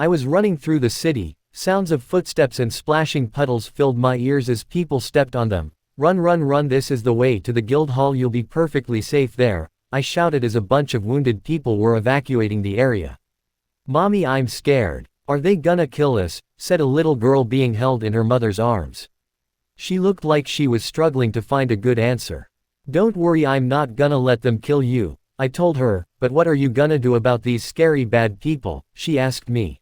I was running through the city, sounds of footsteps and splashing puddles filled my ears as people stepped on them. Run run run, this is the way to the guild hall, you'll be perfectly safe there, I shouted as a bunch of wounded people were evacuating the area. Mommy, I'm scared. Are they gonna kill us? Said a little girl being held in her mother's arms. She looked like she was struggling to find a good answer. Don't worry, I'm not gonna let them kill you, I told her, but what are you gonna do about these scary bad people? She asked me.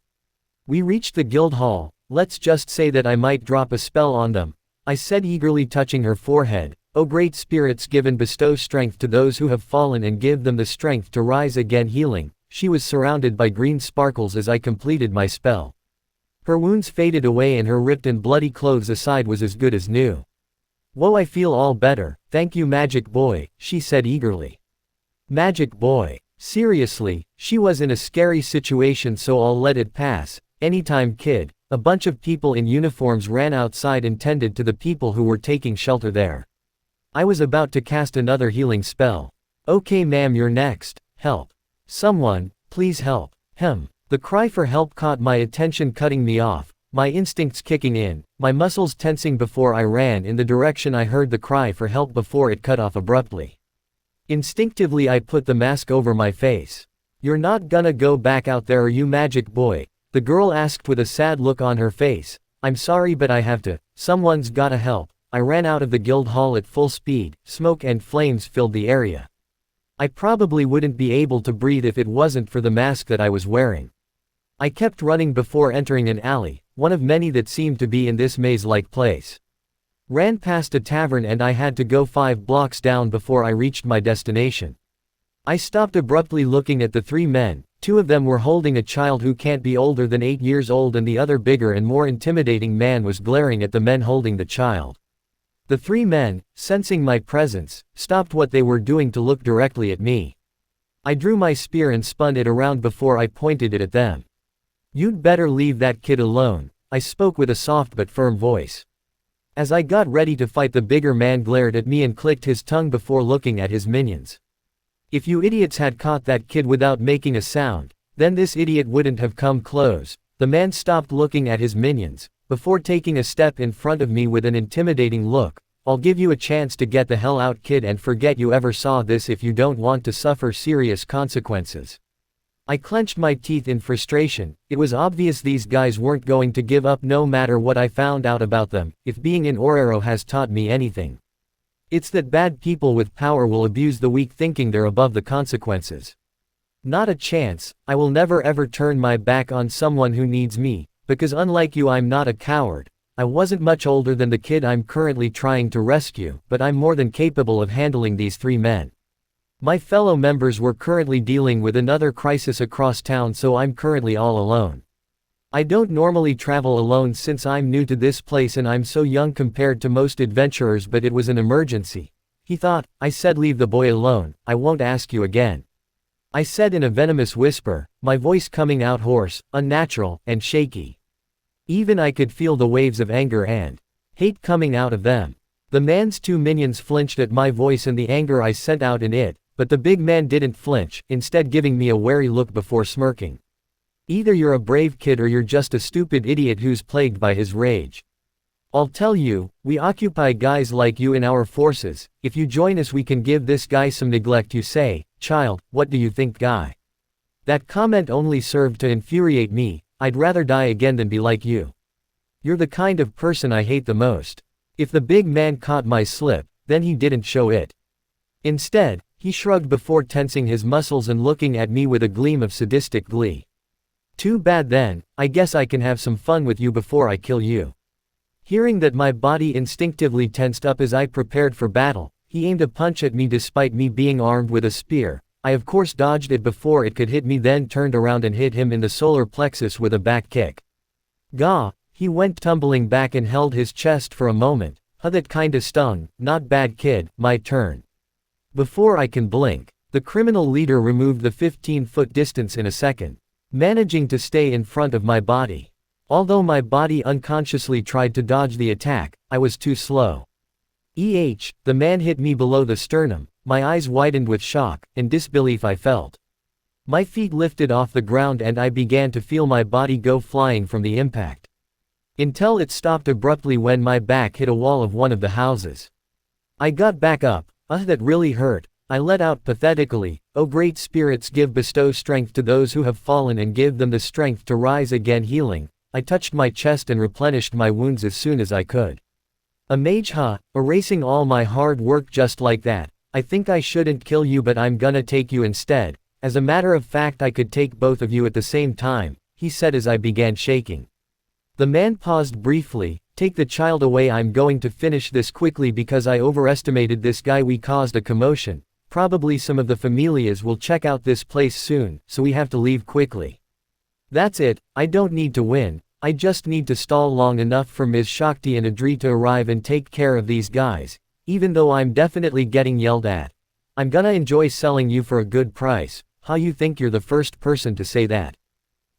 We reached the guild hall. Let's just say that I might drop a spell on them, I said eagerly, touching her forehead. O great spirits, give and bestow strength to those who have fallen and give them the strength to rise again. Healing. She was surrounded by green sparkles as I completed my spell. Her wounds faded away and her ripped and bloody clothes aside was as good as new. Whoa, I feel all better, thank you Magic Boy, she said eagerly. Magic Boy. Seriously, she was in a scary situation, so I'll let it pass. Anytime, kid. A bunch of people in uniforms ran outside and tended to the people who were taking shelter there. I was about to cast another healing spell. Okay ma'am, you're next. Help. Someone, please help. The cry for help caught my attention, cutting me off, my instincts kicking in, my muscles tensing before I ran in the direction I heard the cry for help before it cut off abruptly. Instinctively I put the mask over my face. You're not gonna go back out there, are you, Magic Boy? The girl asked with a sad look on her face. I'm sorry, but I have to. Someone's gotta help. I ran out of the guild hall at full speed. Smoke and flames filled the area. I probably wouldn't be able to breathe if it wasn't for the mask that I was wearing. I kept running before entering an alley, one of many that seemed to be in this maze-like place. Ran past a tavern and I had to go 5 blocks down before I reached my destination. I stopped abruptly, looking at the 3 men. 2 of them were holding a child who can't be older than 8 years old, and the other, bigger and more intimidating man, was glaring at the men holding the child. The 3 men, sensing my presence, stopped what they were doing to look directly at me. I drew my spear and spun it around before I pointed it at them. You'd better leave that kid alone, I spoke with a soft but firm voice. As I got ready to fight, the bigger man glared at me and clicked his tongue before looking at his minions. If you idiots had caught that kid without making a sound, then this idiot wouldn't have come close. The man stopped looking at his minions, before taking a step in front of me with an intimidating look. I'll give you a chance to get the hell out, kid, and forget you ever saw this if you don't want to suffer serious consequences. I clenched my teeth in frustration. It was obvious these guys weren't going to give up no matter what I found out about them. If being in Orero has taught me anything, it's that bad people with power will abuse the weak, thinking they're above the consequences. Not a chance. I will never ever turn my back on someone who needs me, because unlike you, I'm not a coward. I wasn't much older than the kid I'm currently trying to rescue, but I'm more than capable of handling these 3 men. My fellow members were currently dealing with another crisis across town, so I'm currently all alone. I don't normally travel alone since I'm new to this place and I'm so young compared to most adventurers, but it was an emergency. He thought. I said, leave the boy alone, I won't ask you again. I said in a venomous whisper, my voice coming out hoarse, unnatural, and shaky. Even I could feel the waves of anger and hate coming out of them. The man's 2 minions flinched at my voice and the anger I sent out in it, but the big man didn't flinch, instead giving me a wary look before smirking. Either you're a brave kid or you're just a stupid idiot who's plagued by his rage. I'll tell you, we occupy guys like you in our forces. If you join us, we can give this guy some neglect. You say, child, what do you think, guy? That comment only served to infuriate me. I'd rather die again than be like you. You're the kind of person I hate the most. If the big man caught my slip, then he didn't show it. Instead, he shrugged before tensing his muscles and looking at me with a gleam of sadistic glee. Too bad then, I guess I can have some fun with you before I kill you. Hearing that, my body instinctively tensed up as I prepared for battle. He aimed a punch at me despite me being armed with a spear. I of course dodged it before it could hit me, then turned around and hit him in the solar plexus with a back kick. Gah! He went tumbling back and held his chest for a moment. That kinda stung. Not bad, kid. My turn. Before I can blink, the criminal leader removed the 15-foot distance in a second, managing to stay in front of my body. Although my body unconsciously tried to dodge the attack, I was too slow. The man hit me below the sternum. My eyes widened with shock and disbelief I felt. My feet lifted off the ground and I began to feel my body go flying from the impact. Until it stopped abruptly when my back hit a wall of one of the houses. I got back up. That really hurt. I let out pathetically, "Oh great spirits, bestow strength to those who have fallen and give them the strength to rise again." Healing. I touched my chest and replenished my wounds as soon as I could. A mage, huh? Erasing all my hard work just like that. "I think I shouldn't kill you, but I'm gonna take you instead. As a matter of fact, I could take both of you at the same time," he said as I began shaking. The man paused briefly. "Take the child away, I'm going to finish this quickly because I overestimated this guy. We caused a commotion. Probably some of the familias will check out this place soon, so we have to leave quickly. That's it, I don't need to win, I just need to stall long enough for Ms. Shakti and Adri to arrive and take care of these guys, even though I'm definitely getting yelled at. I'm gonna enjoy selling you for a good price." "How you think you're the first person to say that?"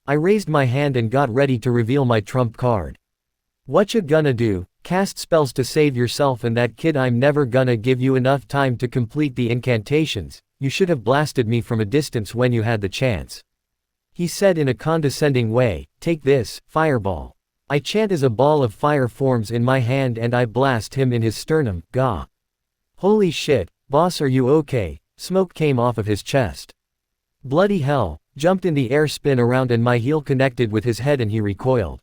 I raised my hand and got ready to reveal my trump card. "Whatcha gonna do? Cast spells to save yourself and that kid? I'm never gonna give you enough time to complete the incantations. You should have blasted me from a distance when you had the chance," he said in a condescending way. "Take this, fireball." I chant as a ball of fire forms in my hand and I blast him in his sternum. Gah. "Holy shit, boss, are you okay?" Smoke came off of his chest. "Bloody hell," jumped in the air, spin around and my heel connected with his head and he recoiled.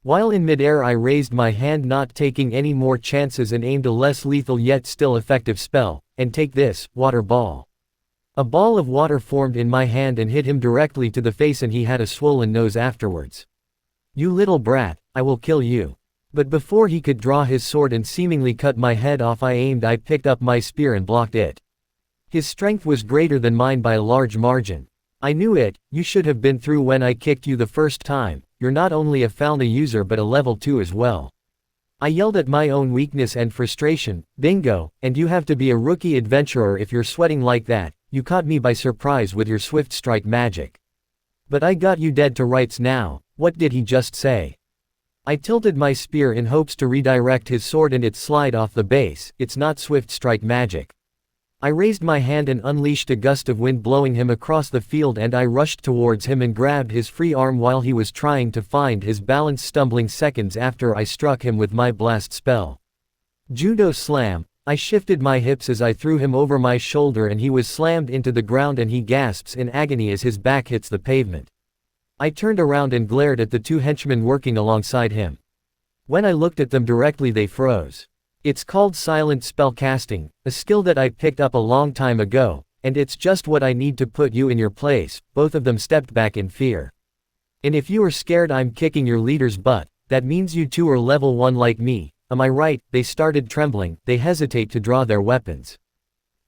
While in midair I raised my hand, not taking any more chances, and aimed a less lethal yet still effective spell. "And take this, water ball." A ball of water formed in my hand and hit him directly to the face and he had a swollen nose afterwards. "You little brat, I will kill you." But before he could draw his sword and seemingly cut my head off, I picked up my spear and blocked it. His strength was greater than mine by a large margin. "I knew it, you should have been through when I kicked you the first time. You're not only a Falna user but a level 2 as well." I yelled at my own weakness and frustration. "Bingo, and you have to be a rookie adventurer if you're sweating like that. You caught me by surprise with your swift strike magic. But I got you dead to rights now." "What did he just say?" I tilted my spear in hopes to redirect his sword and it slide off the base. "It's not swift strike magic." I raised my hand and unleashed a gust of wind, blowing him across the field, and I rushed towards him and grabbed his free arm while he was trying to find his balance, stumbling seconds after I struck him with my blast spell. Judo slam. I shifted my hips as I threw him over my shoulder and he was slammed into the ground and he gasps in agony as his back hits the pavement. I turned around and glared at the two henchmen working alongside him. When I looked at them directly, they froze. It's called silent spell casting, a skill that I picked up a long time ago, and it's just what I need to put you in your place." Both of them stepped back in fear. "And if you are scared, I'm kicking your leader's butt. That means you two are level 1 like me, am I right?" They started trembling, they hesitate to draw their weapons.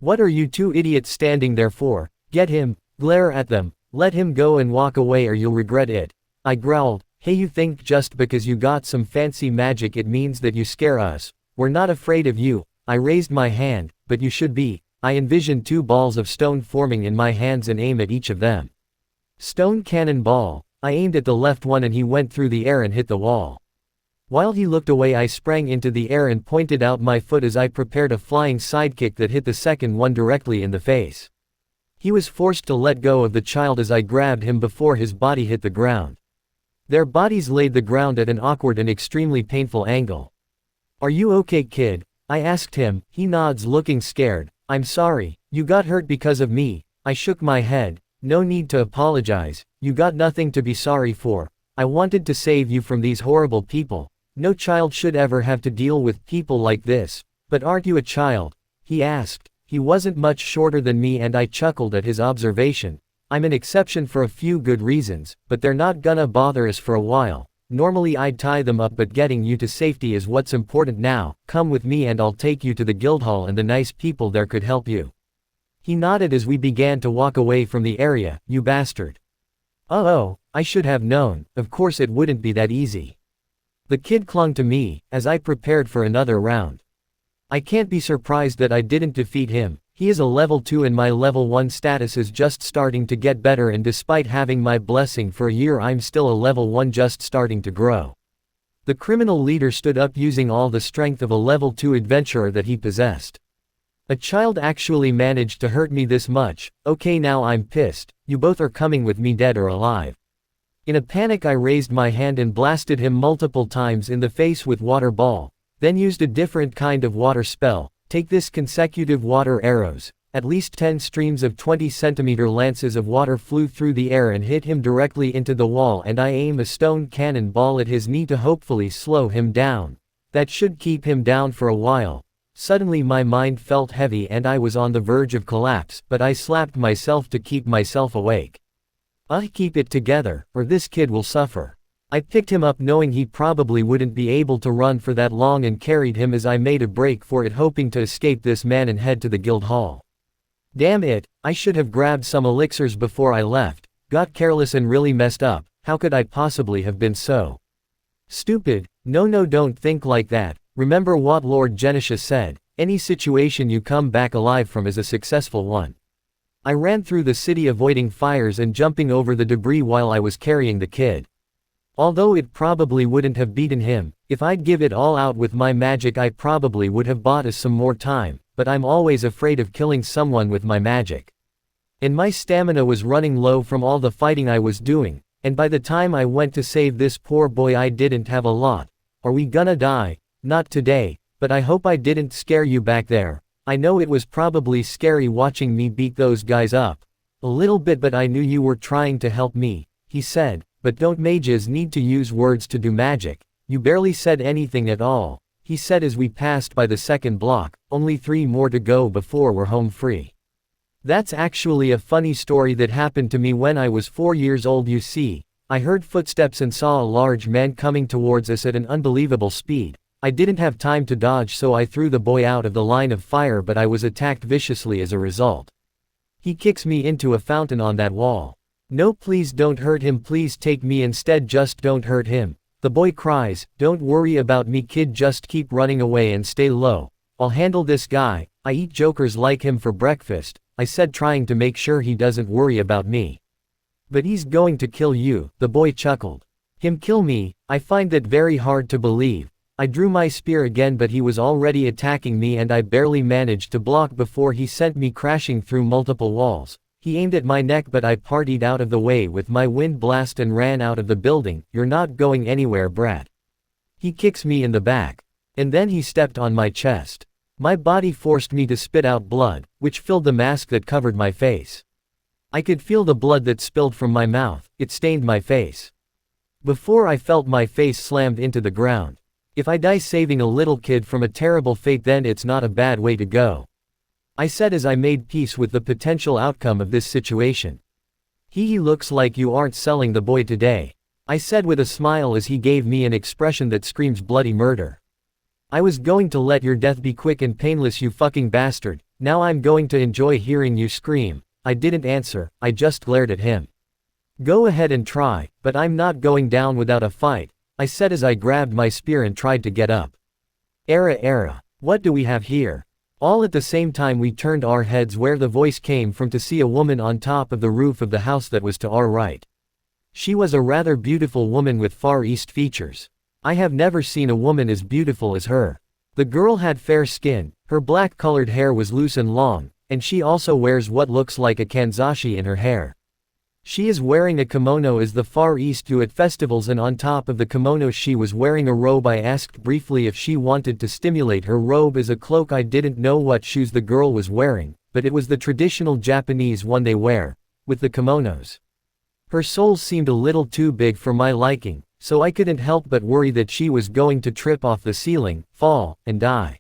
"What are you two idiots standing there for? Get him!" Glare at them. "Let him go and walk away or you'll regret it." I growled. "Hey, you think just because you got some fancy magic it means that you scare us? We're not afraid of you." I raised my hand, "But you should be." I envisioned 2 balls of stone forming in my hands and aim at each of them. Stone cannon ball. I aimed at the left one and he went through the air and hit the wall. While he looked away, I sprang into the air and pointed out my foot as I prepared a flying sidekick that hit the second one directly in the face. He was forced to let go of the child as I grabbed him before his body hit the ground. Their bodies laid the ground at an awkward and extremely painful angle. "Are you okay, kid?" I asked him. He nods, looking scared. "I'm sorry, you got hurt because of me." I shook my head. "No need to apologize, you got nothing to be sorry for. I wanted to save you from these horrible people. No child should ever have to deal with people like this." "But aren't you a child?" he asked. He wasn't much shorter than me and I chuckled at his observation. "I'm an exception for a few good reasons, but they're not gonna bother us for a while. Normally I'd tie them up, but getting you to safety is what's important now. Come with me and I'll take you to the Guildhall and the nice people there could help you." He nodded as we began to walk away from the area. "You bastard." Oh, I should have known. Of course it wouldn't be that easy. The kid clung to me, as I prepared for another round. I can't be surprised that I didn't defeat him. He is a level 2 and my level 1 status is just starting to get better, and despite having my blessing for a year I'm still a level 1 just starting to grow. The criminal leader stood up using all the strength of a level 2 adventurer that he possessed. A child actually managed to hurt me this much. Okay, now I'm pissed. You both are coming with me, dead or alive. In a panic I raised my hand and blasted him multiple times in the face with water ball, then used a different kind of water spell. Take this: consecutive water arrows. At least 10 streams of 20-centimeter lances of water flew through the air and hit him directly into the wall, and I aim a stone cannon ball at his knee to hopefully slow him down. That should keep him down for a while. Suddenly my mind felt heavy and I was on the verge of collapse, but I slapped myself to keep myself awake. Keep it together, or this kid will suffer. I picked him up knowing he probably wouldn't be able to run for that long and carried him as I made a break for it, hoping to escape this man and head to the guild hall. Damn it, I should have grabbed some elixirs before I left. Got careless and really messed up. How could I possibly have been so stupid? No, don't think like that. Remember what Lord Genisha said, any situation you come back alive from is a successful one. I ran through the city avoiding fires and jumping over the debris while I was carrying the kid. Although it probably wouldn't have beaten him, if I'd give it all out with my magic I probably would have bought us some more time, but I'm always afraid of killing someone with my magic. And my stamina was running low from all the fighting I was doing, and by the time I went to save this poor boy I didn't have a lot. Are we gonna die? Not today, but I hope I didn't scare you back there. I know it was probably scary watching me beat those guys up. A little bit, but I knew you were trying to help me, he said, but don't mages need to use words to do magic? You barely said anything at all, he said as we passed by the second block, only 3 more to go before we're home free. That's actually a funny story that happened to me when I was 4 years old. You see, I heard footsteps and saw a large man coming towards us at an unbelievable speed. I didn't have time to dodge, so I threw the boy out of the line of fire, but I was attacked viciously as a result. He kicks me into a fountain on that wall. No, please don't hurt him, please take me instead, just don't hurt him. The boy cries, don't worry about me kid, just keep running away and stay low. I'll handle this guy. I eat jokers like him for breakfast, I said, trying to make sure he doesn't worry about me. But he's going to kill you, the boy chuckled. Him kill me? I find that very hard to believe. I drew my spear again, but he was already attacking me and I barely managed to block before he sent me crashing through multiple walls. He aimed at my neck, but I partied out of the way with my wind blast and ran out of the building. You're not going anywhere, brat. He kicks me in the back. And then he stepped on my chest. My body forced me to spit out blood, which filled the mask that covered my face. I could feel the blood that spilled from my mouth. It stained my face. Before I felt my face slammed into the ground. If I die saving a little kid from a terrible fate, then it's not a bad way to go, I said as I made peace with the potential outcome of this situation. He looks like you aren't selling the boy today, I said with a smile as he gave me an expression that screams bloody murder. I was going to let your death be quick and painless, you fucking bastard. Now I'm going to enjoy hearing you scream. I didn't answer, I just glared at him. Go ahead and try, but I'm not going down without a fight, I said as I grabbed my spear and tried to get up. Era, what do we have here? All at the same time we turned our heads where the voice came from to see a woman on top of the roof of the house that was to our right. She was a rather beautiful woman with Far East features. I have never seen a woman as beautiful as her. The girl had fair skin, her black-colored hair was loose and long, and she also wears what looks like a kanzashi in her hair. She is wearing a kimono as the Far East do at festivals, and on top of the kimono she was wearing a robe. I asked briefly if she wanted to stimulate her robe as a cloak. I didn't know what shoes the girl was wearing, but it was the traditional Japanese one they wear, with the kimonos. Her soles seemed a little too big for my liking, so I couldn't help but worry that she was going to trip off the ceiling, fall, and die.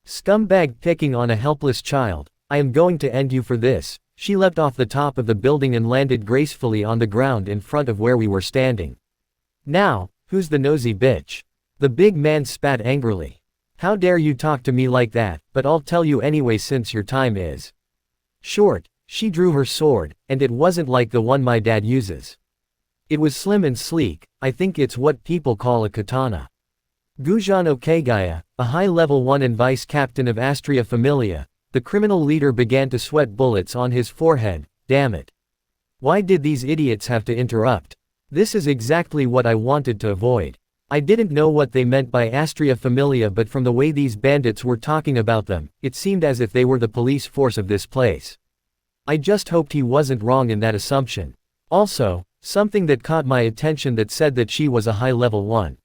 Scumbag picking on a helpless child, I am going to end you for this. She leapt off the top of the building and landed gracefully on the ground in front of where we were standing. Now, who's the nosy bitch? The big man spat angrily. How dare you talk to me like that, but I'll tell you anyway since your time is short. She drew her sword, and it wasn't like the one my dad uses. It was slim and sleek. I think it's what people call a katana. Gujano Kagaya, a high-level 1 and vice captain of Astria Familia, the criminal leader, began to sweat bullets on his forehead. Damn it. Why did these idiots have to interrupt? This is exactly what I wanted to avoid. I didn't know what they meant by Astria Familia, but from the way these bandits were talking about them, it seemed as if they were the police force of this place. I just hoped he wasn't wrong in that assumption. Also, something that caught my attention that said that she was a high-level one.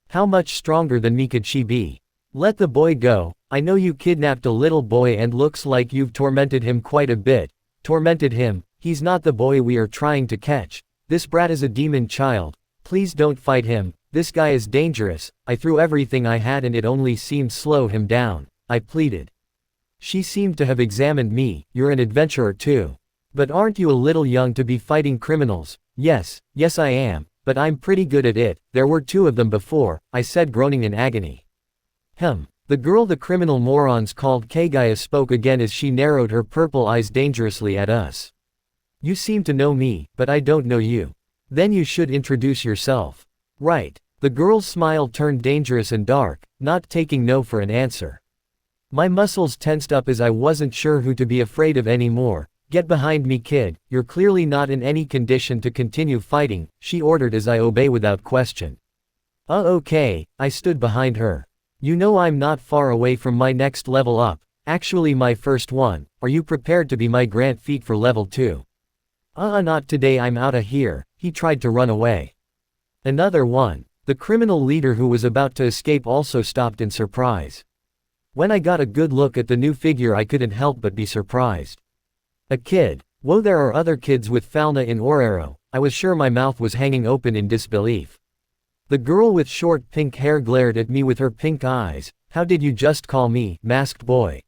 How much stronger than me could she be? Let the boy go. I know you kidnapped a little boy and looks like you've tormented him quite a bit. Tormented him? He's not the boy we are trying to catch. This brat is a demon child. Please don't fight him. This guy is dangerous. I threw everything I had and it only seemed to slow him down, I pleaded. She seemed to have examined me. You're an adventurer too. But aren't you a little young to be fighting criminals? Yes I am, but I'm pretty good at it. There were 2 of them before, I said, groaning in agony. The girl the criminal morons called Kagaya spoke again as she narrowed her purple eyes dangerously at us. You seem to know me, but I don't know you. Then you should introduce yourself. Right. The girl's smile turned dangerous and dark, not taking no for an answer. My muscles tensed up as I wasn't sure who to be afraid of anymore. Get behind me, kid. You're clearly not in any condition to continue fighting, she ordered as I obey without question. Okay, I stood behind her. You know I'm not far away from my next level up, actually my first one. Are you prepared to be my grand feat for level 2? Not today, I'm outta here. He tried to run away. Another one. The criminal leader who was about to escape also stopped in surprise. When I got a good look at the new figure I couldn't help but be surprised. A kid. Whoa, there are other kids with Falna in Orero. I was sure my mouth was hanging open in disbelief. The girl with short pink hair glared at me with her pink eyes. How did you just call me, masked boy?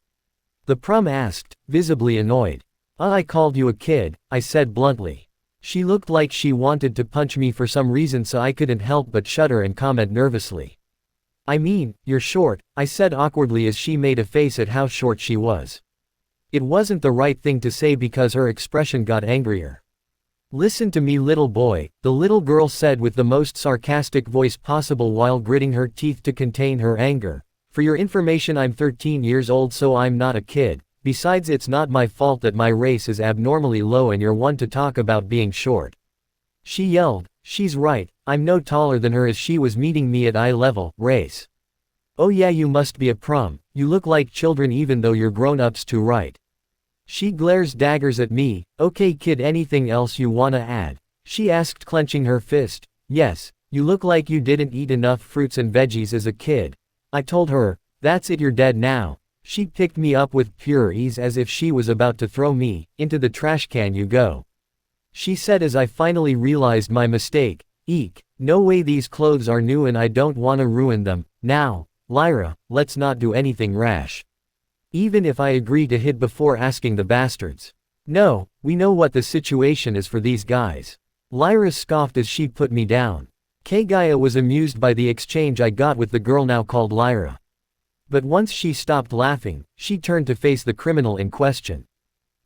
The prum asked, visibly annoyed. I called you a kid, I said bluntly. She looked like she wanted to punch me for some reason, so I couldn't help but shudder and comment nervously. I mean, you're short, I said awkwardly as she made a face at how short she was. It wasn't the right thing to say because her expression got angrier. Listen to me, little boy, the little girl said with the most sarcastic voice possible while gritting her teeth to contain her anger. For your information, I'm 13 years old, so I'm not a kid. Besides, it's not my fault that my race is abnormally low and you're one to talk about being short. She yelled. She's right, I'm no taller than her, as she was meeting me at eye level. Race. Oh yeah, you must be a prum. You look like children even though you're grown-ups too, right? She glares daggers at me. Okay kid, anything else you wanna add? She asked, clenching her fist. Yes, you look like you didn't eat enough fruits and veggies as a kid. I told her. That's it, you're dead now. She picked me up with pure ease as if she was about to throw me. Into the trash can you go. She said as I finally realized my mistake. Eek, no way, these clothes are new and I don't wanna ruin them. Now, Lyra, let's not do anything rash. Even if I agree to hit before asking the bastards. No, we know what the situation is for these guys. Lyra scoffed as she put me down. Kagaya was amused by the exchange I got with the girl now called Lyra. But once she stopped laughing, she turned to face the criminal in question.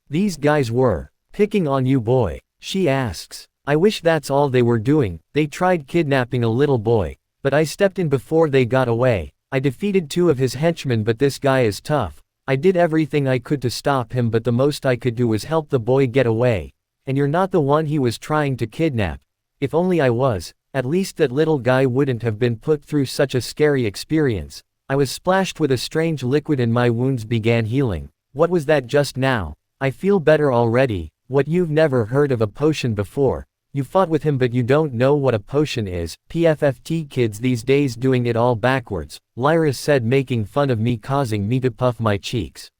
These guys were picking on you, boy, she asks. I wish that's all they were doing. They tried kidnapping a little boy, but I stepped in before they got away. I defeated 2 of his henchmen, but this guy is tough. I did everything I could to stop him, but the most I could do was help the boy get away. And you're not the one he was trying to kidnap. If only I was, at least that little guy wouldn't have been put through such a scary experience. I was splashed with a strange liquid and my wounds began healing. What was that just now? I feel better already. What, you've never heard of a potion before? You fought with him but you don't know what a potion is. PFFT kids these days doing it all backwards, Lyra said, making fun of me, causing me to puff my cheeks.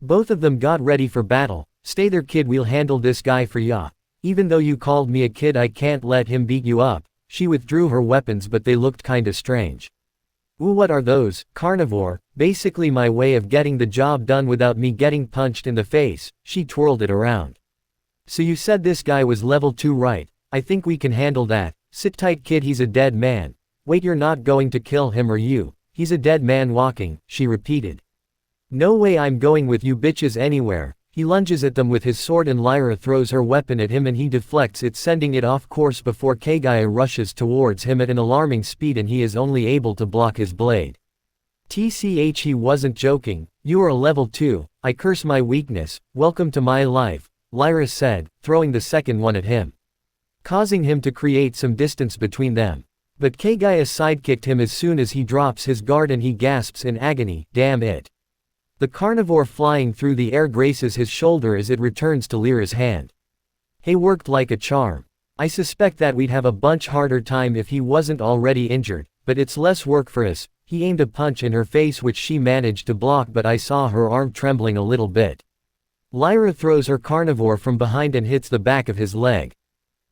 Both of them got ready for battle. Stay there kid, we'll handle this guy for ya. Even though you called me a kid, I can't let him beat you up. She withdrew her weapons but they looked kinda strange. Ooh, what are those? Carnivore, basically my way of getting the job done without me getting punched in the face. She twirled it around. So you said this guy was level 2, right? I think we can handle that. Sit tight kid, he's a dead man. Wait, you're not going to kill him, are you? He's a dead man walking, she repeated. No way I'm going with you bitches anywhere. He lunges at them with his sword and Lyra throws her weapon at him and he deflects it, sending it off course before Kagaya rushes towards him at an alarming speed and he is only able to block his blade. TCH, he wasn't joking. You are a level 2, I curse my weakness, welcome to my life, Lyra said, throwing the second one at him, causing him to create some distance between them. But Kagaya sidekicked him as soon as he drops his guard and he gasps in agony, damn it. The carnivore flying through the air graces his shoulder as it returns to Lyra's hand. Hey, worked like a charm. I suspect that we'd have a bunch harder time if he wasn't already injured, but it's less work for us. He aimed a punch in her face which she managed to block, but I saw her arm trembling a little bit. Lyra throws her carnivore from behind and hits the back of his leg.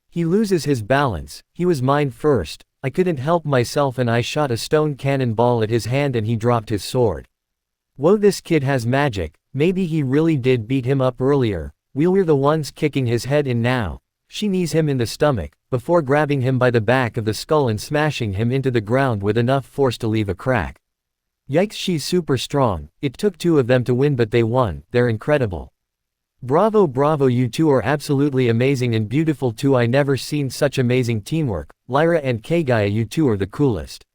He loses his balance. He was mine first. I couldn't help myself and I shot a stone cannonball at his hand and he dropped his sword. Whoa, this kid has magic. Maybe he really did beat him up earlier. We're the ones kicking his head in now. She knees him in the stomach, before grabbing him by the back of the skull and smashing him into the ground with enough force to leave a crack. Yikes, she's super strong. It took 2 of them to win, but they won. They're incredible. Bravo, bravo, you two are absolutely amazing and beautiful too. I never seen such amazing teamwork. Lyra and Kagaya, you two are the coolest.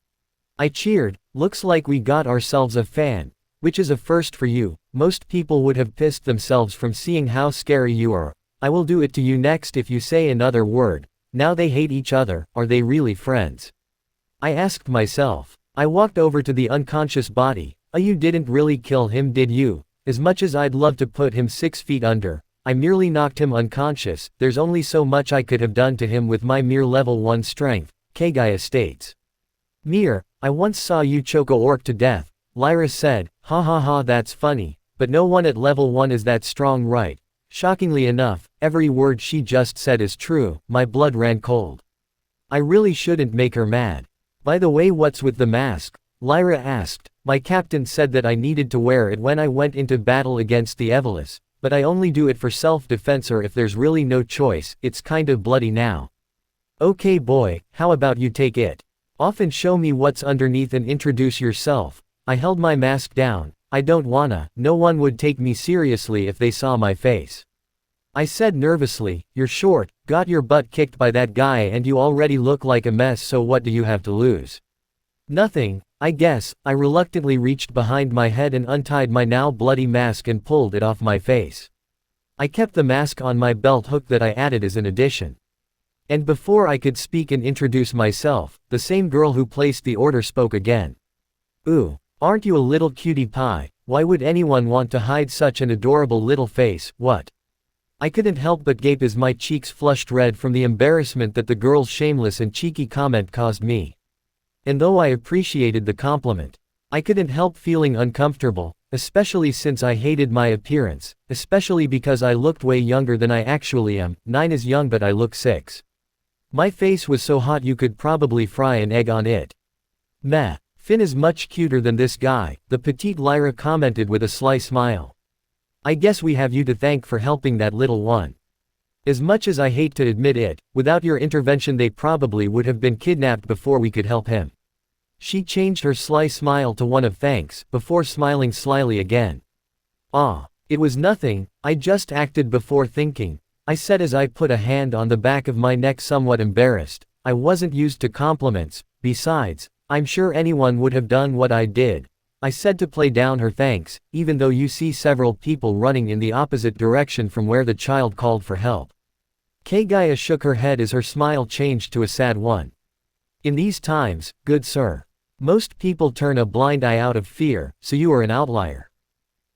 I cheered. Looks like we got ourselves a fan. Which is a first for you. Most people would have pissed themselves from seeing how scary you are. I will do it to you next if you say another word. Now they hate each other. Are they really friends? I asked myself. I walked over to the unconscious body. You didn't really kill him, did you? As much as I'd love to put him 6 feet under, I merely knocked him unconscious. There's only so much I could have done to him with my mere level 1 strength, Kagaya states. Mir, I once saw you choke a orc to death, Lyra said. Ha ha ha, that's funny, but no one at level 1 is that strong, right? Shockingly enough, every word she just said is true. My blood ran cold. I really shouldn't make her mad. By the way, what's with the mask? Lyra asked. My captain said that I needed to wear it when I went into battle against the Evolus, but I only do it for self-defense or if there's really no choice. It's kind of bloody now. Okay boy, how about you take it off and show me what's underneath and introduce yourself. I held my mask down. I don't wanna. No one would take me seriously if they saw my face. I said nervously. You're short, got your butt kicked by that guy and you already look like a mess, so what do you have to lose? Nothing, I guess. I reluctantly reached behind my head and untied my now bloody mask and pulled it off my face. I kept the mask on my belt hook that I added as an addition. And before I could speak and introduce myself, the same girl who placed the order spoke again. Ooh, aren't you a little cutie pie? Why would anyone want to hide such an adorable little face? What? I couldn't help but gape as my cheeks flushed red from the embarrassment that the girl's shameless and cheeky comment caused me. And though I appreciated the compliment, I couldn't help feeling uncomfortable, especially since I hated my appearance, especially because I looked way younger than I actually am. 9 is young but I look 6. My face was so hot you could probably fry an egg on it. Meh, Finn is much cuter than this guy, the petite Lyra commented with a sly smile. I guess we have you to thank for helping that little one. As much as I hate to admit it, without your intervention they probably would have been kidnapped before we could help him. She changed her sly smile to one of thanks, before smiling slyly again. Ah, it was nothing, I just acted before thinking, I said as I put a hand on the back of my neck, somewhat embarrassed. I wasn't used to compliments. Besides, I'm sure anyone would have done what I did. I said to play down her thanks, even though you see several people running in the opposite direction from where the child called for help. Kagaya shook her head as her smile changed to a sad one. In these times, good sir, most people turn a blind eye out of fear, so you are an outlier.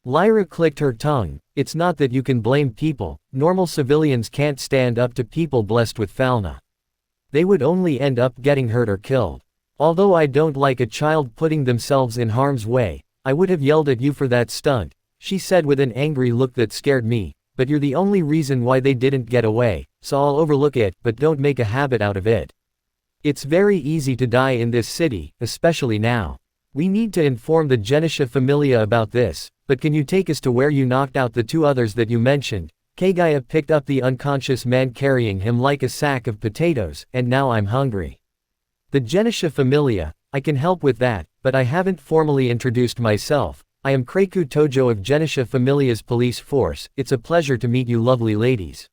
Lyra clicked her tongue. It's not that you can blame people. Normal civilians can't stand up to people blessed with Falna. They would only end up getting hurt or killed. Although I don't like a child putting themselves in harm's way, I would have yelled at you for that stunt, she said with an angry look that scared me, but you're the only reason why they didn't get away, so I'll overlook it, but don't make a habit out of it. It's very easy to die in this city, especially now. We need to inform the Genisha Familia about this, but can you take us to where you knocked out the 2 others that you mentioned? Kagaya picked up the unconscious man carrying him like a sack of potatoes, and now I'm hungry. The Genisha Familia, I can help with that, but I haven't formally introduced myself. I am Kreiku Tojo of Genisha Familia's police force. It's a pleasure to meet you lovely ladies.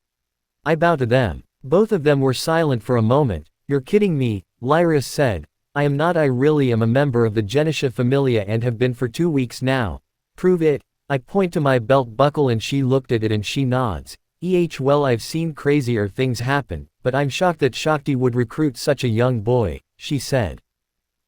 I bow to them. Both of them were silent for a moment. You're kidding me, Lyra said. I am not. I really am a member of the Genisha Familia and have been for 2 weeks now. Prove it. I point to my belt buckle and she looked at it and she nods. Well, I've seen crazier things happen, but I'm shocked that Shakti would recruit such a young boy. she said.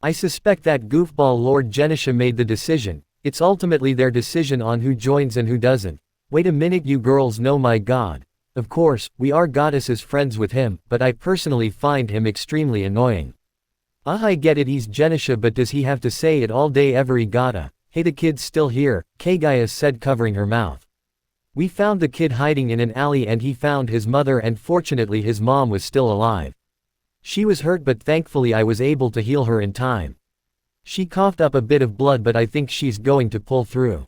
I suspect that goofball Lord Genisha made the decision. It's ultimately their decision on who joins and who doesn't. Wait a minute, you girls know my god. Of course, we are goddesses friends with him, but I personally find him extremely annoying. I get it, he's Genisha, but does he have to say it all day every gotta? Hey, the kid's still here, Kagaya said, covering her mouth. We found the kid hiding in an alley and he found his mother, and fortunately his mom was still alive. She was hurt, but thankfully I was able to heal her in time. She coughed up a bit of blood, but I think she's going to pull through.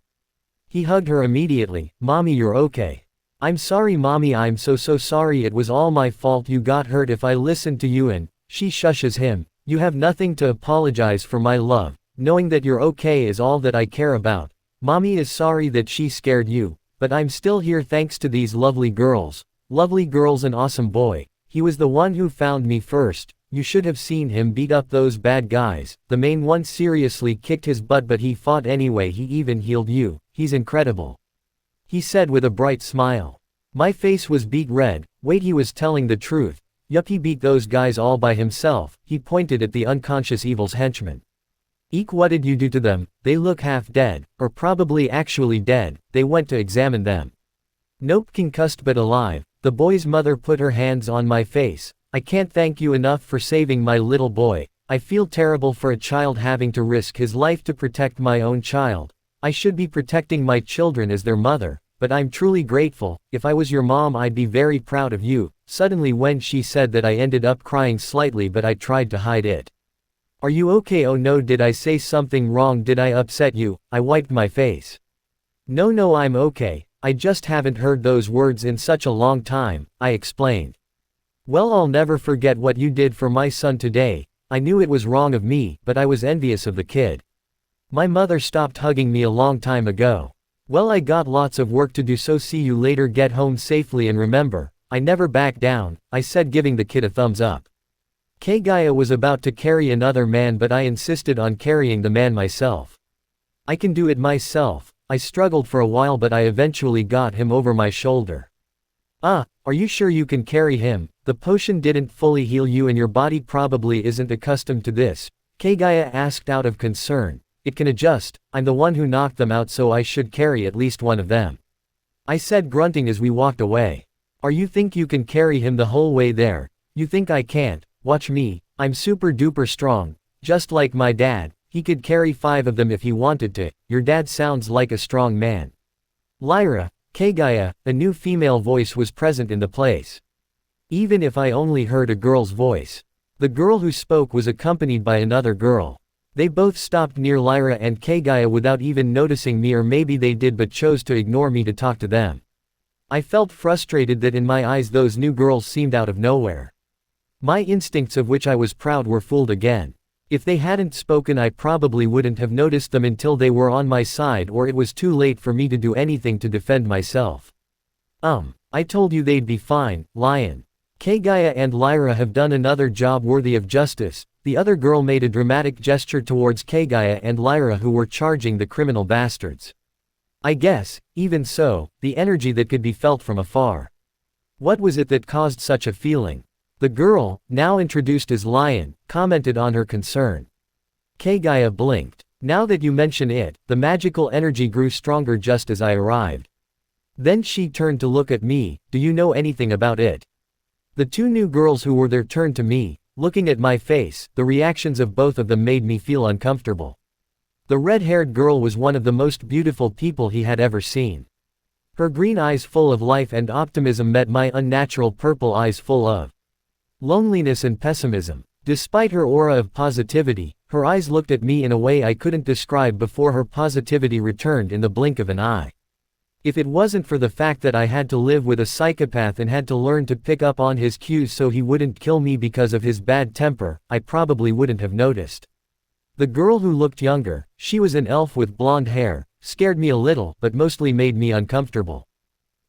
He hugged her immediately. Mommy, you're okay. I'm sorry mommy, I'm so sorry, it was all my fault, you got hurt if I listened to you, and she shushes him. You have nothing to apologize for, my love. Knowing that you're okay is all that I care about. Mommy is sorry that she scared you, but I'm still here thanks to these lovely girls. Lovely girls, an awesome boy. He was the one who found me first. You should have seen him beat up those bad guys. The main one seriously kicked his butt, but he fought anyway. He even healed you. He's incredible. He said with a bright smile. My face was beet red. Wait, he was telling the truth. Yup, he beat those guys all by himself. He pointed at the unconscious evil's henchmen. Eek, what did you do to them? They look half dead, or probably actually dead. They went to examine them. Nope, concussed but alive. The boy's mother put her hands on my face. I can't thank you enough for saving my little boy. I feel terrible for a child having to risk his life to protect my own child. I should be protecting my children as their mother, but I'm truly grateful. If I was your mom, I'd be very proud of you. Suddenly when she said that, I ended up crying slightly, but I tried to hide it. Are you okay? Oh no, did I say something wrong? Did I upset you? I wiped my face. No, I'm okay. I just haven't heard those words in such a long time, I explained. Well, I'll never forget what you did for my son today. I knew it was wrong of me, but I was envious of the kid. My mother stopped hugging me a long time ago. Well, I got lots of work to do, so see you later, get home safely, and remember, I never back down, I said, giving the kid a thumbs up. Kagaya was about to carry another man, but I insisted on carrying the man myself. I can do it myself. I struggled for a while, but I eventually got him over my shoulder. Are you sure you can carry him? The potion didn't fully heal you and your body probably isn't accustomed to this, Kagaya asked out of concern. It can adjust. I'm the one who knocked them out, so I should carry at least one of them, I said, grunting as we walked away. Are you think you can carry him the whole way there? You think I can't? Watch me. I'm super duper strong. Just like my dad. He could carry 5 of them if he wanted to. Your dad sounds like a strong man. Lyra, Kagaya, a new female voice was present in the place. Even if I only heard a girl's voice. The girl who spoke was accompanied by another girl. They both stopped near Lyra and Kagaya without even noticing me, or maybe they did but chose to ignore me to talk to them. I felt frustrated that in my eyes those new girls seemed out of nowhere. My instincts, of which I was proud, were fooled again. If they hadn't spoken, I probably wouldn't have noticed them until they were on my side, or it was too late for me to do anything to defend myself. I told you they'd be fine, Lion. Kagaya and Lyra have done another job worthy of justice. The other girl made a dramatic gesture towards Kagaya and Lyra, who were charging the criminal bastards. I guess, even so, the energy that could be felt from afar. What was it that caused such a feeling? The girl, now introduced as Lion, commented on her concern. Kagaya blinked. Now that you mention it, the magical energy grew stronger just as I arrived. Then she turned to look at me. Do you know anything about it? The 2 new girls who were there turned to me, looking at my face. The reactions of both of them made me feel uncomfortable. The red-haired girl was one of the most beautiful people he had ever seen. Her green eyes full of life and optimism met my unnatural purple eyes full of loneliness and pessimism. Despite her aura of positivity, her eyes looked at me in a way I couldn't describe before her positivity returned in the blink of an eye. If it wasn't for the fact that I had to live with a psychopath and had to learn to pick up on his cues so he wouldn't kill me because of his bad temper, I probably wouldn't have noticed. The girl who looked younger, she was an elf with blonde hair, scared me a little, but mostly made me uncomfortable.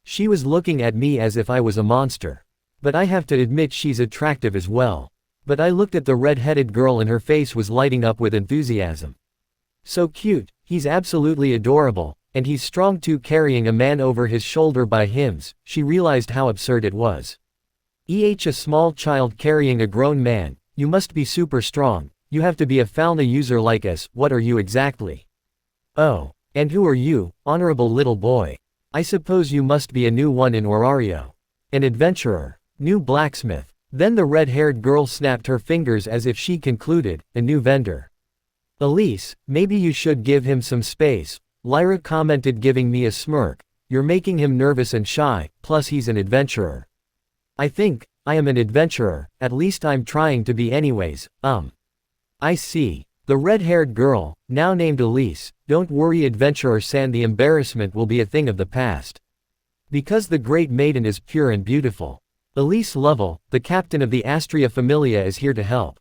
She was looking at me as if I was a monster. But I have to admit she's attractive as well. But I looked at the red-headed girl and her face was lighting up with enthusiasm. So cute, he's absolutely adorable, and he's strong too, carrying a man over his shoulder by hymns. She realized how absurd it was. A small child carrying a grown man. You must be super strong. You have to be a fauna user like us. What are you exactly? Oh. And who are you, honorable little boy? I suppose you must be a new one in Orario. An adventurer. New blacksmith. Then the red-haired girl snapped her fingers as if she concluded, a new vendor. Elise, maybe you should give him some space, Lyra commented, giving me a smirk. You're making him nervous and shy, plus he's an adventurer. I think, I am an adventurer, at least I'm trying to be anyways, I see. The red-haired girl, now named Elise, don't worry adventurer-san, the embarrassment will be a thing of the past. Because the great maiden is pure and beautiful. Elise Lovell, the captain of the Astria Familia, is here to help.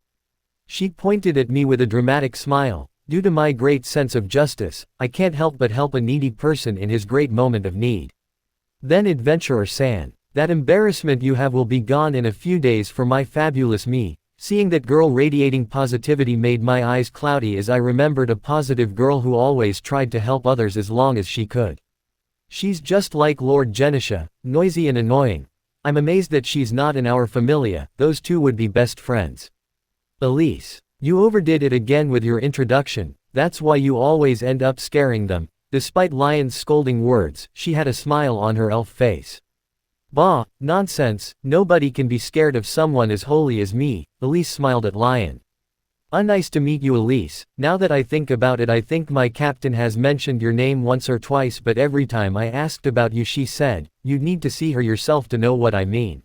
She pointed at me with a dramatic smile. Due to my great sense of justice, I can't help but help a needy person in his great moment of need. Then adventurer-san, that embarrassment you have will be gone in a few days for my fabulous me. Seeing that girl radiating positivity made my eyes cloudy as I remembered a positive girl who always tried to help others as long as she could. She's just like Lord Genisha, noisy and annoying. I'm amazed that she's not in our familia, those two would be best friends. Elise, you overdid it again with your introduction, that's why you always end up scaring them. Despite Lion's scolding words, she had a smile on her elf face. Bah, nonsense, nobody can be scared of someone as holy as me, Elise smiled at Lion. Nice to meet you, Elise. Now that I think about it, I think my captain has mentioned your name once or twice, but every time I asked about you she said, you'd need to see her yourself to know what I mean.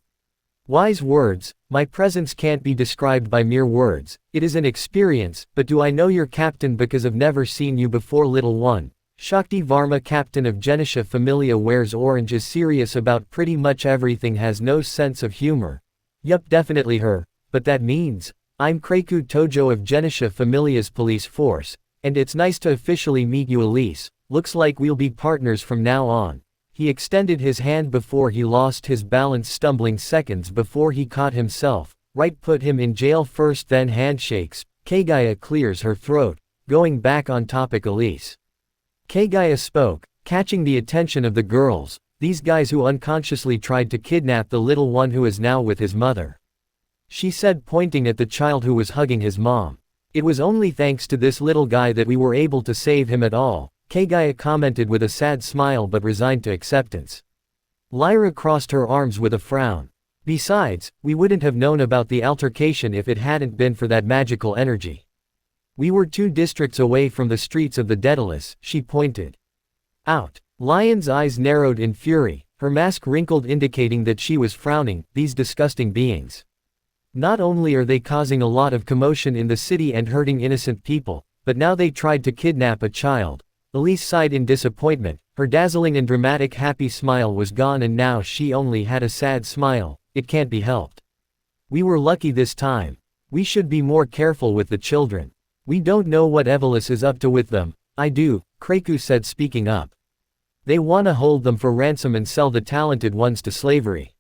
Wise words, my presence can't be described by mere words, it is an experience, but do I know your captain because I've never seen you before, little one? Shakti Varma, captain of Genisha Familia, wears orange, is serious about pretty much everything, has no sense of humor. Yup, definitely her, but that means, I'm Kreiku Tojo of Genisha Familia's police force, and it's nice to officially meet you, Elise. Looks like we'll be partners from now on. He extended his hand before he lost his balance, stumbling seconds before he caught himself. Right, put him in jail first, then handshakes. Kagaya clears her throat, going back on topic. Elise. Kagaya spoke, catching the attention of the girls, these guys who unconsciously tried to kidnap the little one who is now with his mother. She said, pointing at the child who was hugging his mom. It was only thanks to this little guy that we were able to save him at all, Kagaya commented with a sad smile but resigned to acceptance. Lyra crossed her arms with a frown. Besides, we wouldn't have known about the altercation if it hadn't been for that magical energy. We were 2 districts away from the streets of the Daedalus, she pointed out. Lion's eyes narrowed in fury, her mask wrinkled, indicating that she was frowning. These disgusting beings. Not only are they causing a lot of commotion in the city and hurting innocent people, but now they tried to kidnap a child. Elise sighed in disappointment, her dazzling and dramatic happy smile was gone and now she only had a sad smile. It can't be helped. We were lucky this time. We should be more careful with the children. We don't know what Evelys is up to with them. I do, Kreiku said, speaking up. They wanna hold them for ransom and sell the talented ones to slavery.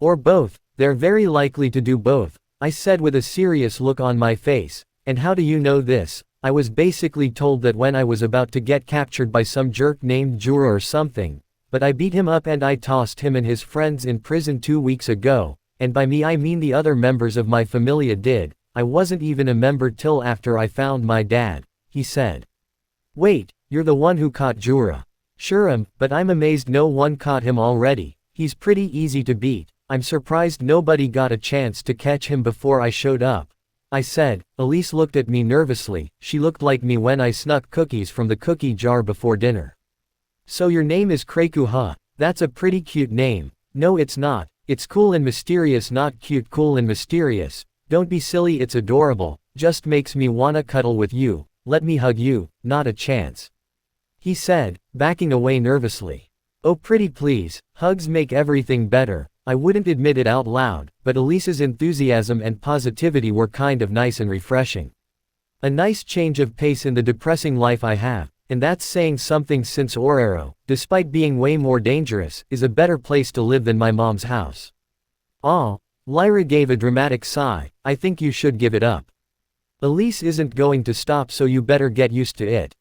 Or both, they're very likely to do both, I said with a serious look on my face. And how do you know this? I was basically told that when I was about to get captured by some jerk named Jura or something, but I beat him up and I tossed him and his friends in prison 2 weeks ago, and by me I mean the other members of my familia did. I wasn't even a member till after I found my dad, he said. Wait, you're the one who caught Jura? Sure am, but I'm amazed no one caught him already. He's pretty easy to beat. I'm surprised nobody got a chance to catch him before I showed up, I said. Elise looked at me nervously. She looked like me when I snuck cookies from the cookie jar before dinner. So your name is Kreiku, huh? That's a pretty cute name. No, it's not. It's cool and mysterious, not cute. Cool and mysterious. Don't be silly, it's adorable. Just makes me wanna cuddle with you. Let me hug you. Not a chance, he said, backing away nervously. Oh pretty please, hugs make everything better. I wouldn't admit it out loud, but Elise's enthusiasm and positivity were kind of nice and refreshing. A nice change of pace in the depressing life I have, and that's saying something since Orero, despite being way more dangerous, is a better place to live than my mom's house. Aw, Lyra gave a dramatic sigh. I think you should give it up. Elise isn't going to stop, so you better get used to it.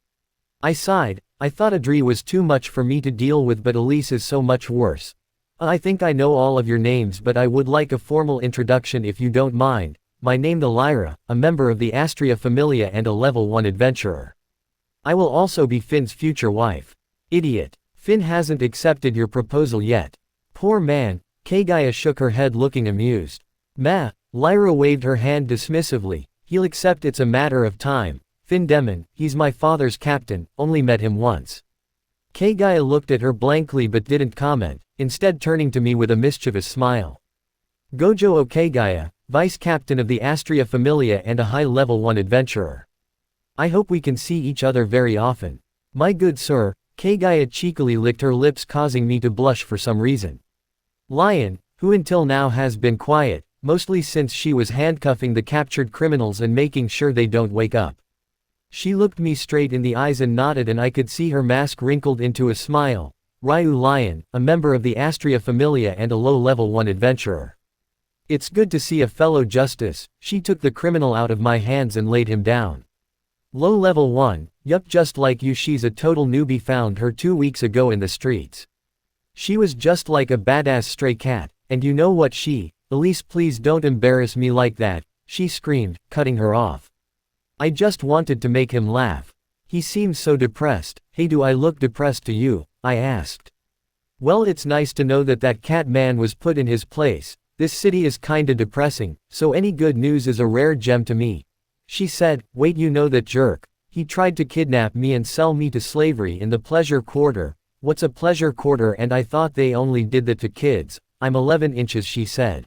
I sighed. I thought Adri was too much for me to deal with, but Elise is so much worse. I think I know all of your names, but I would like a formal introduction if you don't mind. my name the Lyra, a member of the Astria Familia and a level 1 adventurer. I will also be Finn's future wife. Idiot. Finn hasn't accepted your proposal yet. Poor man, Kagaya shook her head looking amused. Ma, Lyra waved her hand dismissively, he'll accept, it's a matter of time. Finn Demon, he's my father's captain, only met him once. Kagaya looked at her blankly but didn't comment, instead turning to me with a mischievous smile. Gojo Okagaya, vice captain of the Astria Familia and a high level 1 adventurer. I hope we can see each other very often. My good sir, Kagaya cheekily licked her lips, causing me to blush for some reason. Lion, who until now has been quiet, mostly since she was handcuffing the captured criminals and making sure they don't wake up. She looked me straight in the eyes and nodded, and I could see her mask wrinkled into a smile. Ryu Lion, a member of the Astria Familia and a low level 1 adventurer. It's good to see a fellow justice. She took the criminal out of my hands and laid him down. Low level 1, yup, just like you, she's a total newbie, found her 2 weeks ago in the streets. She was just like a badass stray cat, and you know what Elise, please don't embarrass me like that, she screamed, cutting her off. I just wanted to make him laugh. He seemed so depressed. Hey, do I look depressed to you? I asked. Well, it's nice to know that that cat man was put in his place. This city is kinda depressing, so any good news is a rare gem to me. She said. Wait, you know that jerk? He tried to kidnap me and sell me to slavery in the pleasure quarter. What's a pleasure quarter? And I thought they only did that to kids. I'm 11 inches, she said.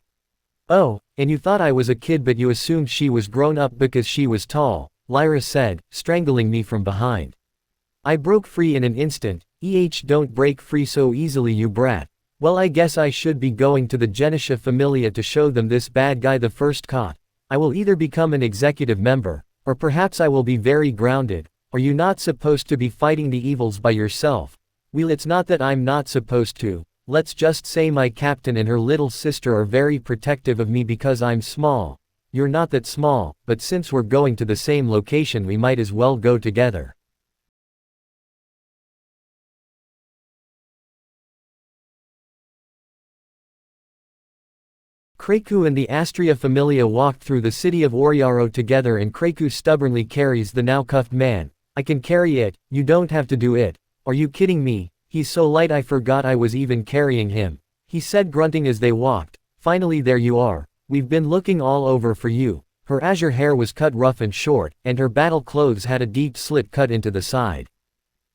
Oh, and you thought I was a kid, but you assumed she was grown up because she was tall, Lyra said, strangling me from behind. I broke free in an instant. Don't break free so easily, you brat. Well, I guess I should be going to the Genisha Familia to show them this bad guy the first caught. I will either become an executive member, or perhaps I will be very grounded. Are you not supposed to be fighting the evils by yourself? Well, it's not that I'm not supposed to. Let's just say my captain and her little sister are very protective of me because I'm small. You're not that small, but since we're going to the same location, we might as well go together. Kreiku and the Astria Familia walked through the city of Oriaro together, and Kreiku stubbornly carries the now cuffed man. I can carry it, you don't have to do it. Are you kidding me? He's so light I forgot I was even carrying him, he said, grunting as they walked. Finally, there you are. We've been looking all over for you. Her azure hair was cut rough and short, and her battle clothes had a deep slit cut into the side.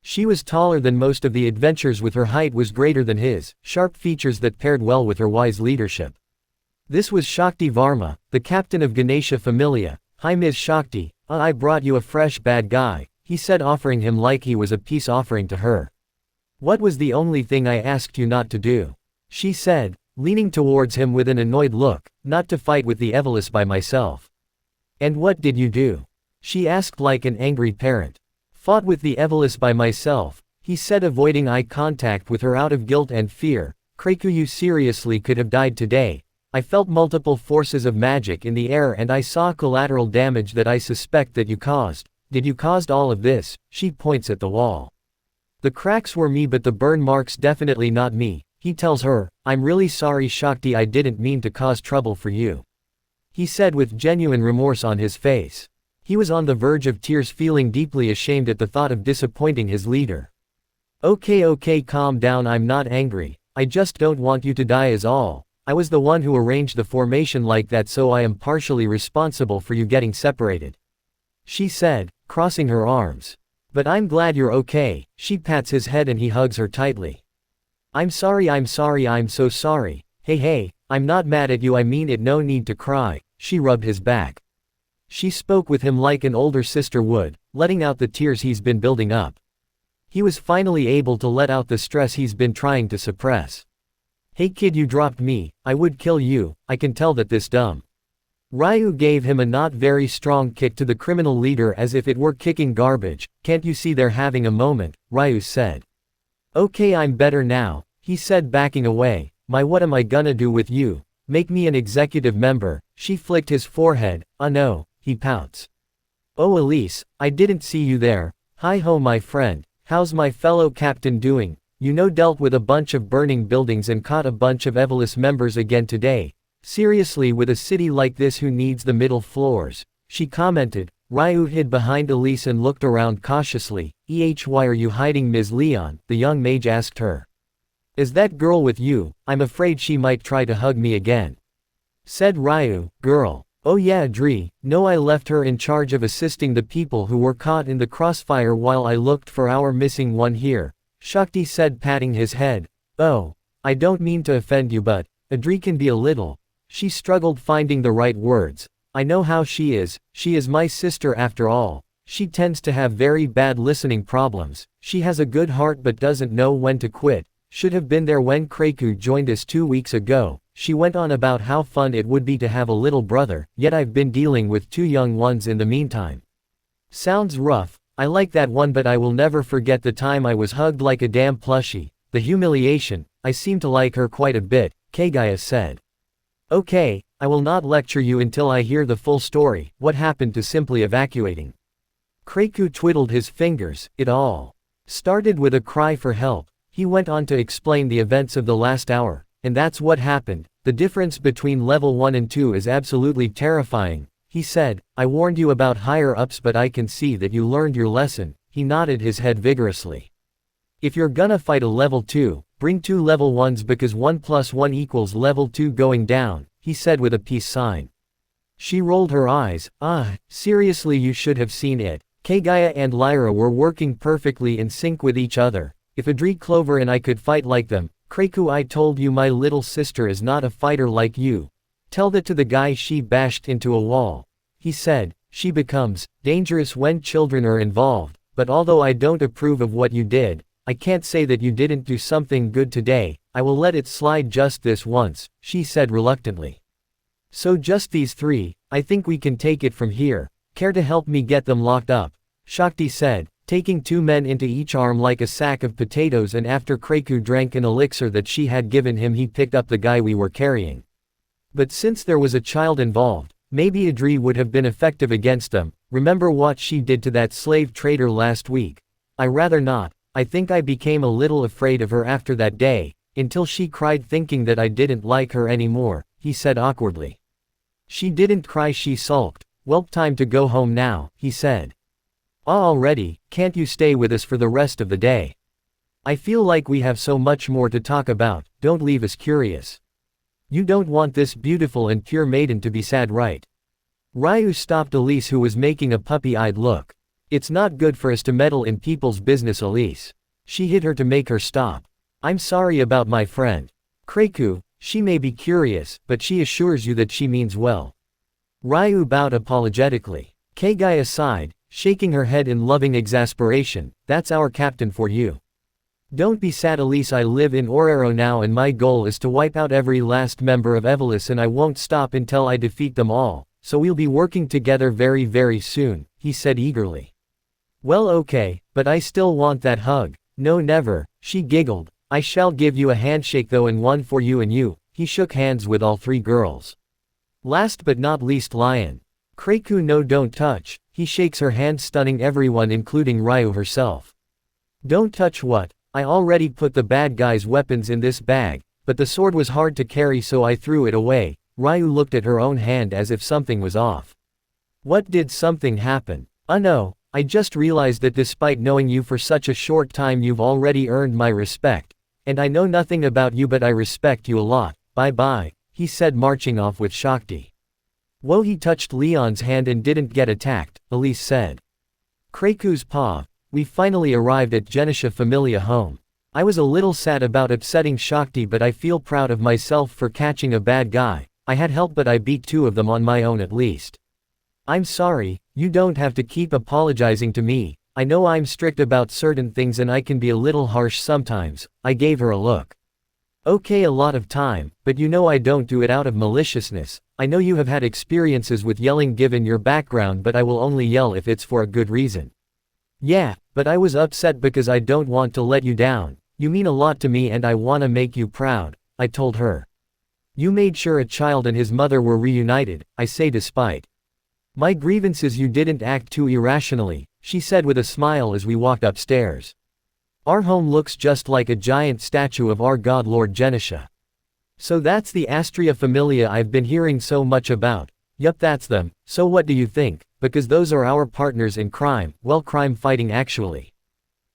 She was taller than most of the adventurers, with her height was greater than his, sharp features that paired well with her wise leadership. This was Shakti Varma, the captain of Ganesha Familia. Hi Ms. Shakti, I brought you a fresh bad guy, he said, offering him like he was a peace offering to her. What was the only thing I asked you not to do? She said, leaning towards him with an annoyed look. Not to fight with the Evelis by myself. And what did you do? She asked like an angry parent. Fought with the Evelis by myself, he said, avoiding eye contact with her out of guilt and fear. Kreiku, you seriously could have died today. I felt multiple forces of magic in the air and I saw collateral damage that I suspect that you caused. Did you caused all of this? She points at the wall. The cracks were me, but the burn marks definitely not me, he tells her. I'm really sorry Shakti, I didn't mean to cause trouble for you, he said with genuine remorse on his face. He was on the verge of tears, feeling deeply ashamed at the thought of disappointing his leader. Okay, calm down, I'm not angry, I just don't want you to die is all. I was the one who arranged the formation like that, so I am partially responsible for you getting separated, she said, crossing her arms. But I'm glad you're okay, she pats his head and he hugs her tightly. I'm sorry, I'm so sorry. Hey, I'm not mad at you, I mean it, no need to cry, she rubbed his back. She spoke with him like an older sister would, letting out the tears he's been building up. He was finally able to let out the stress he's been trying to suppress. Hey kid, you dropped me, I would kill you, I can tell that this dumb. Ryu gave him a not very strong kick to the criminal leader as if it were kicking garbage. Can't you see they're having a moment, Ryu said. Okay, I'm better now, he said, backing away. What am I gonna do with you? Make me an executive member? She flicked his forehead. No, he pouts. Oh Elise, I didn't see you there. Hi ho my friend, how's my fellow captain doing? You know, dealt with a bunch of burning buildings and caught a bunch of Evelis members again today. Seriously, with a city like this, who needs the middle floors? She commented. Ryu hid behind Elise and looked around cautiously. Why are you hiding, Ms. Leon? The young mage asked her. Is that girl with you? I'm afraid she might try to hug me again. Said Ryu. Girl. Oh yeah, Dri. No, I left her in charge of assisting the people who were caught in the crossfire while I looked for our missing one here. Shakti said, patting his head. Oh. I don't mean to offend you, but Adri can be a little. She struggled, finding the right words. I know how she is my sister after all. She tends to have very bad listening problems. She has a good heart but doesn't know when to quit. Should have been there when Kreiku joined us 2 weeks ago. She went on about how fun it would be to have a little brother, yet I've been dealing with 2 young ones in the meantime. Sounds rough. I like that one, but I will never forget the time I was hugged like a damn plushie. The humiliation. I seem to like her quite a bit, Kagaya said. Okay, I will not lecture you until I hear the full story. What happened to simply evacuating? Kreiku twiddled his fingers. It all started with a cry for help. He went on to explain the events of the last hour. And that's what happened. The difference between level 1 and 2 is absolutely terrifying. He said, I warned you about higher ups, but I can see that you learned your lesson. He nodded his head vigorously. If you're gonna fight a level 2, bring 2 level 1s, because 1 + 1 equals level 2 going down, he said with a peace sign. She rolled her eyes. Seriously, you should have seen it. Kagaya and Lyra were working perfectly in sync with each other. If Adri, Clover and I could fight like them. Kreiku, I told you my little sister is not a fighter like you. Tell that to the guy she bashed into a wall. He said, she becomes dangerous when children are involved, but although I don't approve of what you did, I can't say that you didn't do something good today. I will let it slide just this once, she said reluctantly. So just these 3, I think we can take it from here. Care to help me get them locked up? Shakti said, taking 2 men into each arm like a sack of potatoes, and after Kreiku drank an elixir that she had given him, he picked up the guy we were carrying. But since there was a child involved, maybe Adri would have been effective against them. Remember what she did to that slave trader last week? I rather not. I think I became a little afraid of her after that day, until she cried thinking that I didn't like her anymore, he said awkwardly. She didn't cry, she sulked. Well, time to go home now, he said. Already, can't you stay with us for the rest of the day? I feel like we have so much more to talk about, don't leave us curious. You don't want this beautiful and pure maiden to be sad, right? Ryu stopped Elise, who was making a puppy-eyed look. It's not good for us to meddle in people's business, Elise. She hit her to make her stop. I'm sorry about my friend. Kreiku, she may be curious, but she assures you that she means well. Ryu bowed apologetically. Kagaya sighed, shaking her head in loving exasperation. That's our captain for you. Don't be sad, Elise. I live in Orero now, and my goal is to wipe out every last member of Evolus, and I won't stop until I defeat them all, so we'll be working together very, very soon, he said eagerly. Well, okay, but I still want that hug. No, never, she giggled. I shall give you a handshake though, and one for you and you. He shook hands with all 3 girls. Last but not least, Lion. Kreiku, no, don't touch. He shakes her hand, stunning everyone including Ryu herself. Don't touch what? I already put the bad guy's weapons in this bag, but the sword was hard to carry, so I threw it away. Ryu looked at her own hand as if something was off. What, did something happen? No, I just realized that despite knowing you for such a short time, you've already earned my respect. And I know nothing about you, but I respect you a lot. Bye-bye, he said, marching off with Shakti. Whoa, he touched Leon's hand and didn't get attacked, Elise said. Kreiku's paw. We finally arrived at Genisha Familia home. I was a little sad about upsetting Shakti, but I feel proud of myself for catching a bad guy. I had help, but I beat 2 of them on my own at least. I'm sorry, you don't have to keep apologizing to me. I know I'm strict about certain things and I can be a little harsh sometimes. I gave her a look. Okay, a lot of time, but you know I don't do it out of maliciousness. I know you have had experiences with yelling given your background, but I will only yell if it's for a good reason. Yeah, but I was upset because I don't want to let you down. You mean a lot to me and I wanna make you proud, I told her. You made sure a child and his mother were reunited, I say, despite my grievances you didn't act too irrationally, she said with a smile as we walked upstairs. Our home looks just like a giant statue of our god Lord Genisha. So that's the Astrea Familia I've been hearing so much about. Yup, that's them. So what do you think? Because those are our partners in crime, well, crime fighting actually.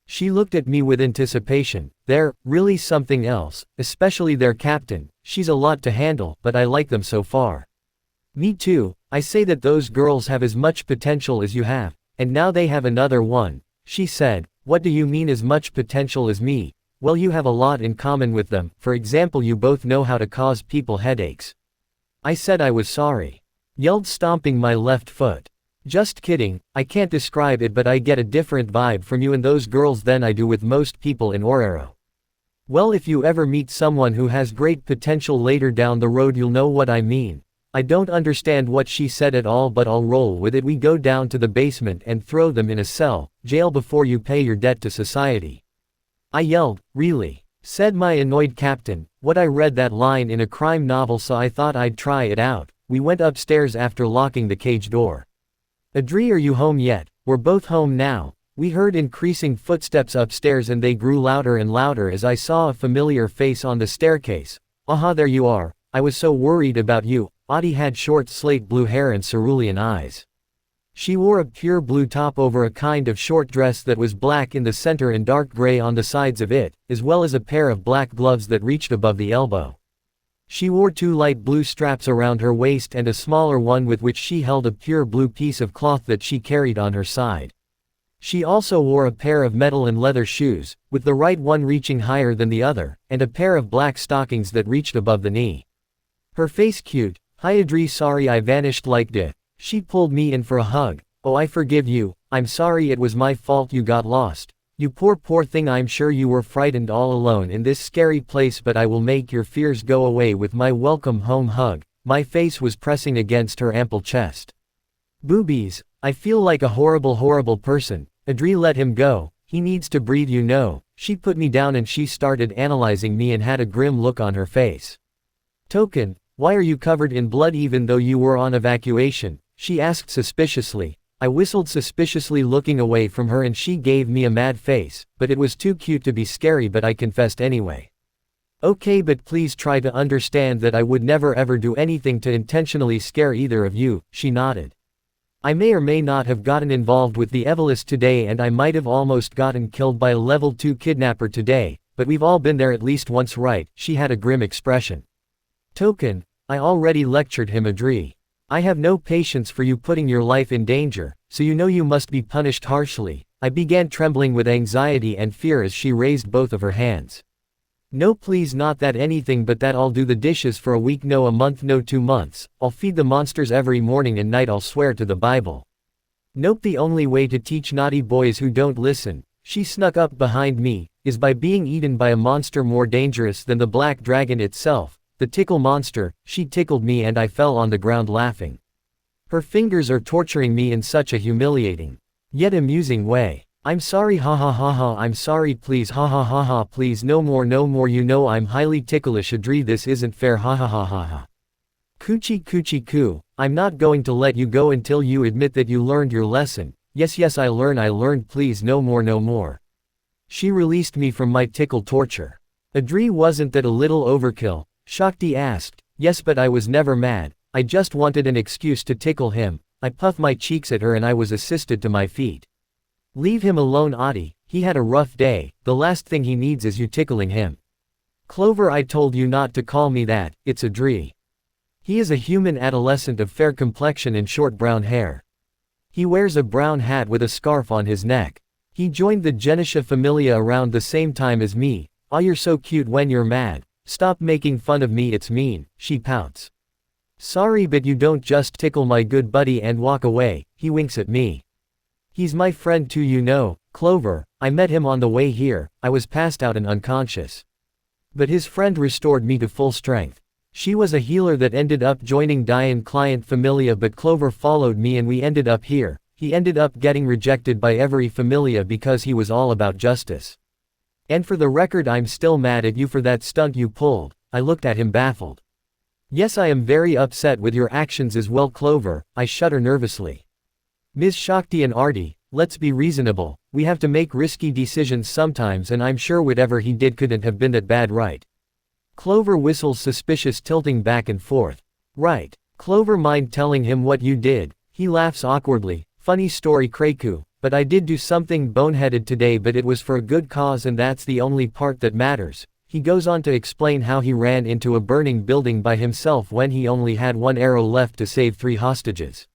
She looked at me with anticipation. They're really something else, especially their captain. She's a lot to handle, but I like them so far. Me too. I say that those girls have as much potential as you have, and now they have another one. She said, what do you mean as much potential as me? Well, you have a lot in common with them. For example, you both know how to cause people headaches. I said I was sorry. Yelled, stomping my left foot. Just kidding, I can't describe it, but I get a different vibe from you and those girls than I do with most people in Orero. Well, if you ever meet someone who has great potential later down the road, you'll know what I mean. I don't understand what she said at all, but I'll roll with it. We go down to the basement and throw them in a cell, jail, before you pay your debt to society. I yelled, really? Said my annoyed captain. What, I read that line in a crime novel, so I thought I'd try it out. We went upstairs after locking the cage door. Adri, are you home yet? We're both home now. We heard increasing footsteps upstairs and they grew louder and louder as I saw a familiar face on the staircase. Aha, there you are. I was so worried about you. Adi had short slate blue hair and cerulean eyes. She wore a pure blue top over a kind of short dress that was black in the center and dark gray on the sides of it, as well as a pair of black gloves that reached above the elbow. She wore 2 light blue straps around her waist and a smaller one with which she held a pure blue piece of cloth that she carried on her side. She also wore a pair of metal and leather shoes, with the right one reaching higher than the other, and a pair of black stockings that reached above the knee. Her face cute. Hi Adri, sorry I vanished like this. She pulled me in for a hug. Oh, I forgive you. I'm sorry, it was my fault you got lost. You poor thing, I'm sure you were frightened all alone in this scary place, but I will make your fears go away with my welcome home hug. My face was pressing against her ample chest. Boobies. I feel like a horrible person. Adri, let him go. He needs to breathe, you know. She put me down and she started analyzing me and had a grim look on her face. Token, why are you covered in blood even though you were on evacuation? She asked suspiciously. I whistled suspiciously, looking away from her, and she gave me a mad face, but it was too cute to be scary, but I confessed anyway. Okay, but please try to understand that I would never ever do anything to intentionally scare either of you. She nodded. I may or may not have gotten involved with the Evilist today, and I might have almost gotten killed by a level 2 kidnapper today, but we've all been there at least once, right? She had a grim expression. Token, I already lectured him, Adri. I have no patience for you putting your life in danger, so you know you must be punished harshly. I began trembling with anxiety and fear as she raised both of her hands. No, please, not that anything but that. I'll do the dishes for a week, no a month, no 2 months. I'll feed the monsters every morning and night, I'll swear to the Bible. Nope, the only way to teach naughty boys who don't listen, she snuck up behind me, is by being eaten by a monster more dangerous than the black dragon itself. The tickle monster. She tickled me and I fell on the ground laughing. Her fingers are torturing me in such a humiliating, yet amusing way. I'm sorry, ha ha ha ha, I'm sorry, please, ha ha ha ha, please, no more, you know I'm highly ticklish, Adri, this isn't fair, ha ha ha ha ha. Coochie coo, I'm not going to let you go until you admit that you learned your lesson. Yes, I learned, please, no more. She released me from my tickle torture. Adri, wasn't that a little overkill? Shakti asked. Yes, but I was never mad. I just wanted an excuse to tickle him. I puffed my cheeks at her and I was assisted to my feet. Leave him alone, Adi. He had a rough day. The last thing he needs is you tickling him. Clover, I told you not to call me that. It's Adri. He is a human adolescent of fair complexion and short brown hair. He wears a brown hat with a scarf on his neck. He joined the Genisha Familia around the same time as me. Ah, you're so cute when you're mad. Stop making fun of me, it's mean, she pouts. Sorry, but you don't just tickle my good buddy and walk away. He winks at me. He's my friend too, you know, Clover. I met him on the way here. I was passed out and unconscious. But his friend restored me to full strength. She was a healer that ended up joining Diane Client Familia, but Clover followed me and we ended up here. He ended up getting rejected by every Familia because he was all about justice. And for the record, I'm still mad at you for that stunt you pulled. I looked at him baffled. Yes, I am very upset with your actions as well, Clover. I shudder nervously. Ms. Shakti and Arti, let's be reasonable. We have to make risky decisions sometimes, and I'm sure whatever he did couldn't have been that bad, right? Clover whistles suspicious, tilting back and forth. Right. Clover, mind telling him what you did? He laughs awkwardly. Funny story, Kreku, but I did do something boneheaded today, but it was for a good cause and that's the only part that matters. He goes on to explain how he ran into a burning building by himself when he only had one arrow left to save 3 hostages.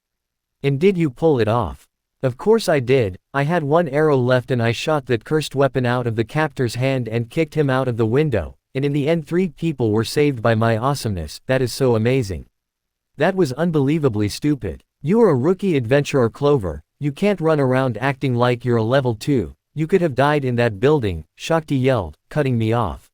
And did you pull it off? Of course I did. I had one arrow left and I shot that cursed weapon out of the captor's hand and kicked him out of the window, and in the end 3 people were saved by my awesomeness. That is so amazing. That was unbelievably stupid. You are a rookie adventurer, Clover. You can't run around acting like you're a level 2. You could have died in that building, Shakti yelled, cutting me off.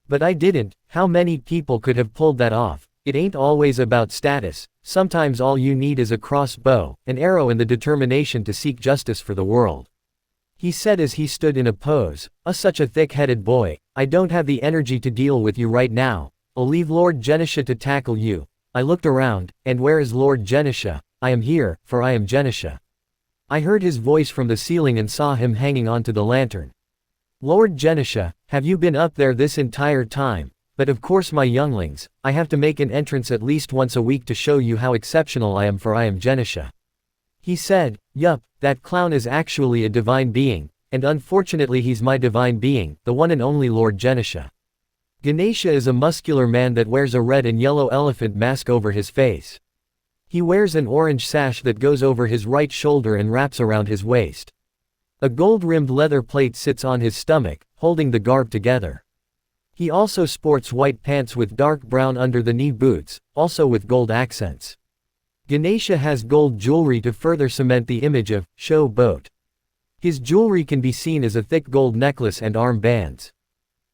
But I didn't. How many people could have pulled that off? It ain't always about status. Sometimes all you need is a crossbow, an arrow, and the determination to seek justice for the world. He said as he stood in a pose. Such a thick-headed boy. I don't have the energy to deal with you right now. I'll leave Lord Genisha to tackle you. I looked around, and where is Lord Genisha? I am here, for I am Genisha. I heard his voice from the ceiling and saw him hanging onto the lantern. Lord Genisha, have you been up there this entire time? But of course, my younglings, I have to make an entrance at least once a week to show you how exceptional I am, for I am Genisha. He said, yup, that clown is actually a divine being, and unfortunately he's my divine being, the one and only Lord Genisha. Ganesha is a muscular man that wears a red and yellow elephant mask over his face. He wears an orange sash that goes over his right shoulder and wraps around his waist. A gold-rimmed leather plate sits on his stomach, holding the garb together. He also sports white pants with dark brown under-the-knee boots, also with gold accents. Ganesha has gold jewelry to further cement the image of show boat. His jewelry can be seen as a thick gold necklace and arm bands.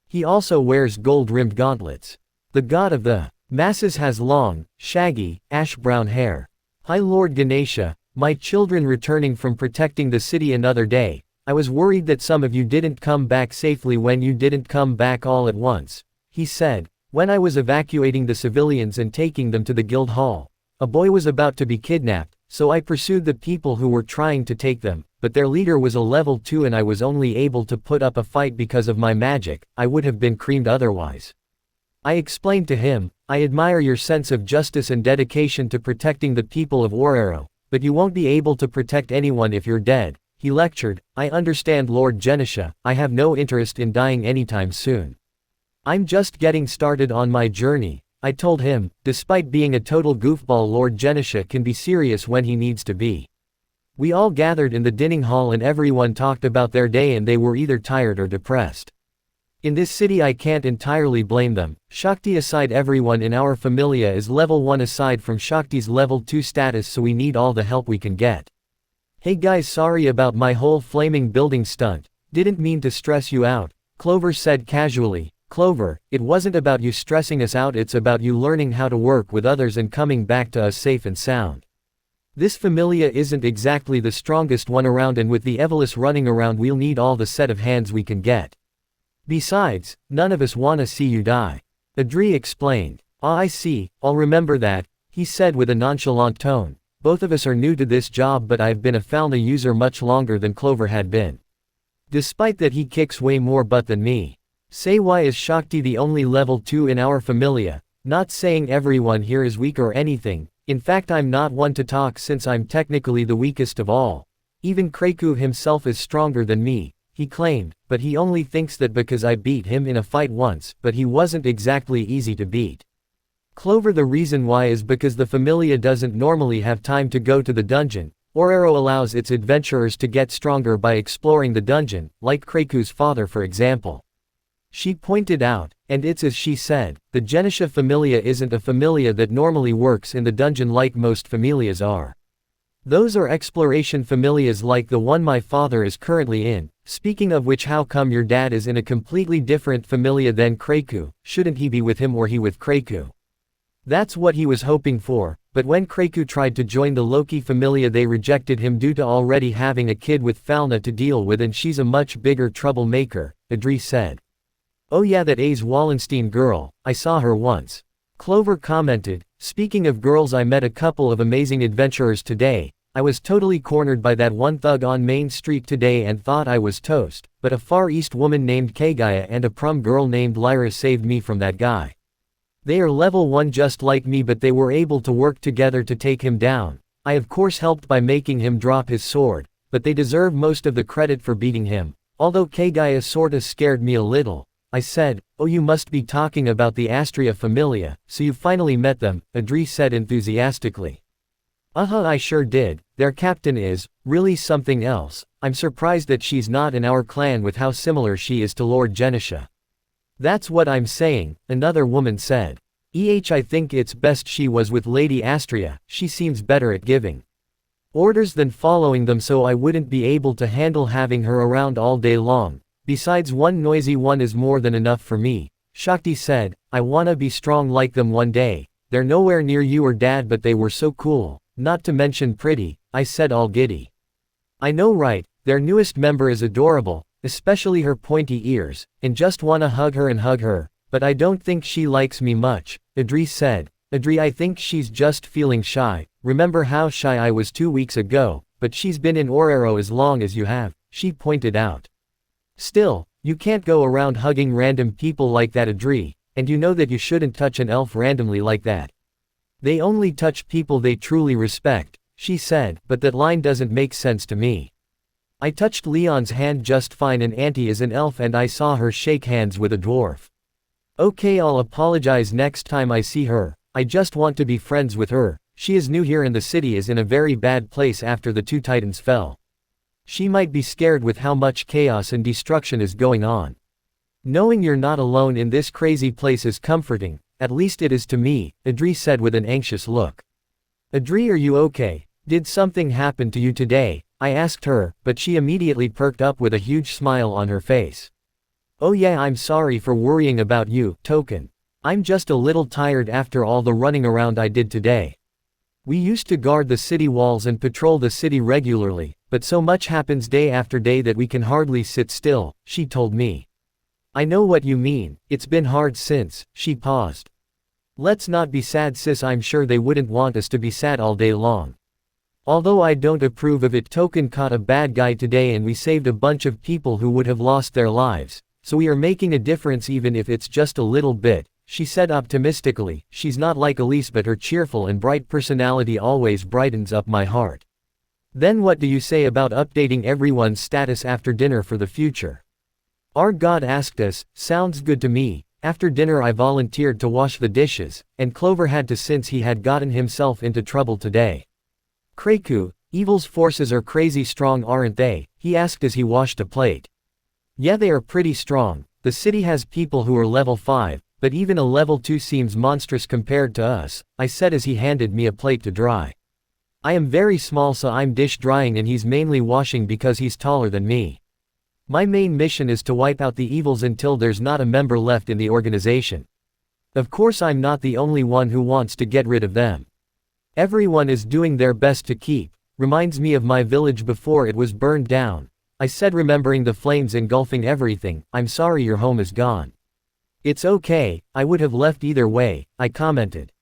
He also wears gold-rimmed gauntlets. The god of the masses has long, shaggy, ash-brown hair. Hi Lord Ganesha, my children returning from protecting the city another day. I was worried that some of you didn't come back safely when you didn't come back all at once, he said. When I was evacuating the civilians and taking them to the guild hall, a boy was about to be kidnapped, so I pursued the people who were trying to take them, but their leader was a level 2 and I was only able to put up a fight because of my magic. I would have been creamed otherwise. I explained to him, I admire your sense of justice and dedication to protecting the people of Wararrow, but you won't be able to protect anyone if you're dead. He lectured, I understand Lord Genisha, I have no interest in dying anytime soon. I'm just getting started on my journey, I told him. Despite being a total goofball, Lord Genisha can be serious when he needs to be. We all gathered in the dining hall and everyone talked about their day and they were either tired or depressed. In this city I can't entirely blame them. Shakti aside, everyone in our familia is level 1 aside from Shakti's level 2 status, so we need all the help we can get. Hey guys, sorry about my whole flaming building stunt. Didn't mean to stress you out, Clover said casually. Clover, it wasn't about you stressing us out, it's about you learning how to work with others and coming back to us safe and sound. This familia isn't exactly the strongest one around, and with the Evolus running around we'll need all the set of hands we can get. Besides, none of us wanna see you die. Adri explained. I see, I'll remember that, he said with a nonchalant tone. Both of us are new to this job, but I've been a Falna user much longer than Clover had been. Despite that, he kicks way more butt than me. Say, why is Shakti the only level 2 in our familia? Not saying everyone here is weak or anything, in fact I'm not one to talk since I'm technically the weakest of all. Even Kreku himself is stronger than me, he claimed, but he only thinks that because I beat him in a fight once, but he wasn't exactly easy to beat. Clover, the reason why is because the familia doesn't normally have time to go to the dungeon. Wararrow allows its adventurers to get stronger by exploring the dungeon, like Kreku's father for example. She pointed out, and it's as she said, the Genisha familia isn't a familia that normally works in the dungeon like most familias are. Those are exploration familias like the one my father is currently in. Speaking of which, how come your dad is in a completely different familia than Kreku? Shouldn't he be with him or he with Kreku? That's what he was hoping for, but when Kreku tried to join the Loki familia they rejected him due to already having a kid with Falna to deal with, and she's a much bigger troublemaker, Adri said. Oh yeah, that Ace Wallenstein girl, I saw her once. Clover commented, speaking of girls, I met a couple of amazing adventurers today. I was totally cornered by that one thug on Main Street today and thought I was toast, but a Far East woman named Kagaya and a prom girl named Lyra saved me from that guy. They are level 1 just like me, but they were able to work together to take him down. I of course helped by making him drop his sword, but they deserve most of the credit for beating him. Although Kagaya sorta scared me a little. I said, "Oh, you must be talking about the Astria Familia, so you finally met them," Adri said enthusiastically. I sure did. Their captain is really something else. I'm surprised that she's not in our clan with how similar she is to Lord Genisha. That's what I'm saying, another woman said. I think it's best she was with Lady Astria, she seems better at giving orders than following them, so I wouldn't be able to handle having her around all day long. Besides, one noisy one is more than enough for me, Shakti said. I wanna be strong like them one day. They're nowhere near you or Dad, but they were so cool, not to mention pretty, I said all giddy. I know, right? Their newest member is adorable, especially her pointy ears, and just wanna hug her, but I don't think she likes me much, Adri said. Adri, I think she's just feeling shy. Remember how shy I was 2 weeks ago, but she's been in Orero as long as you have, she pointed out. Still, you can't go around hugging random people like that, Adri, and you know that you shouldn't touch an elf randomly like that. They only touch people they truly respect, she said, but that line doesn't make sense to me. I touched Leon's hand just fine, and Auntie is an elf and I saw her shake hands with a dwarf. Okay, I'll apologize next time I see her. I just want to be friends with her. She is new here and the city is in a very bad place after the 2 titans fell. She might be scared with how much chaos and destruction is going on. Knowing you're not alone in this crazy place is comforting, at least it is to me, Adri said with an anxious look. Adri, are you okay? Did something happen to you today? I asked her, but she immediately perked up with a huge smile on her face. Oh yeah, I'm sorry for worrying about you, Token. I'm just a little tired after all the running around I did today. We used to guard the city walls and patrol the city regularly, but so much happens day after day that we can hardly sit still, she told me. I know what you mean, it's been hard since, she paused. Let's not be sad, sis, I'm sure they wouldn't want us to be sad all day long. Although I don't approve of it, Token caught a bad guy today and we saved a bunch of people who would have lost their lives, so we are making a difference even if it's just a little bit, she said optimistically. She's not like Elise, but her cheerful and bright personality always brightens up my heart. Then what do you say about updating everyone's status after dinner for the future? Our god asked us. Sounds good to me. After dinner I volunteered to wash the dishes, and Clover had to since he had gotten himself into trouble today. Kreku, evil's forces are crazy strong, aren't they? He asked as he washed a plate. Yeah, they are pretty strong. The city has people who are level 5, but even a level 2 seems monstrous compared to us, I said as he handed me a plate to dry. I am very small, so I'm dish drying and he's mainly washing because he's taller than me. My main mission is to wipe out the evils until there's not a member left in the organization. Of course I'm not the only one who wants to get rid of them. Everyone is doing their best to keep. Reminds me of my village before it was burned down, I said, remembering the flames engulfing everything. I'm sorry your home is gone. It's okay, I would have left either way, I commented.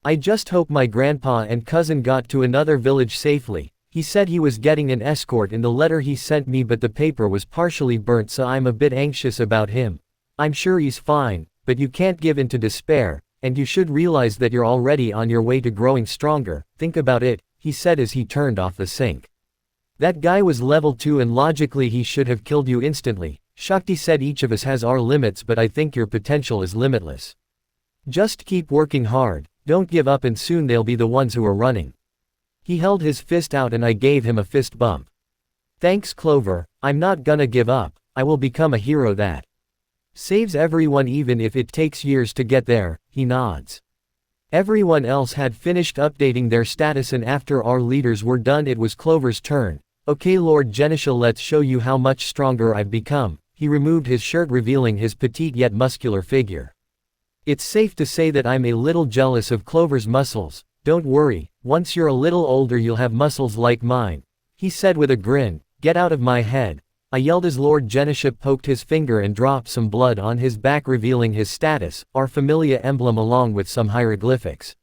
I just hope my grandpa and cousin got to another village safely. He said he was getting an escort in the letter he sent me, but the paper was partially burnt, so I'm a bit anxious about him. I'm sure he's fine, but you can't give in to despair, and you should realize that you're already on your way to growing stronger. Think about it, he said as he turned off the sink. That guy was level 2 and logically he should have killed you instantly. Shakti said, each of us has our limits, but I think your potential is limitless. Just keep working hard, don't give up, and soon they'll be the ones who are running. He held his fist out and I gave him a fist bump. Thanks, Clover, I'm not gonna give up. I will become a hero that saves everyone even if it takes years to get there, he nods. Everyone else had finished updating their status and after our leaders were done it was Clover's turn. Okay Lord Genisha, let's show you how much stronger I've become. He removed his shirt revealing his petite yet muscular figure. It's safe to say that I'm a little jealous of Clover's muscles. Don't worry, once you're a little older you'll have muscles like mine, he said with a grin. Get out of my head, I yelled as Lord Genisha poked his finger and dropped some blood on his back revealing his status, our familia emblem along with some hieroglyphics.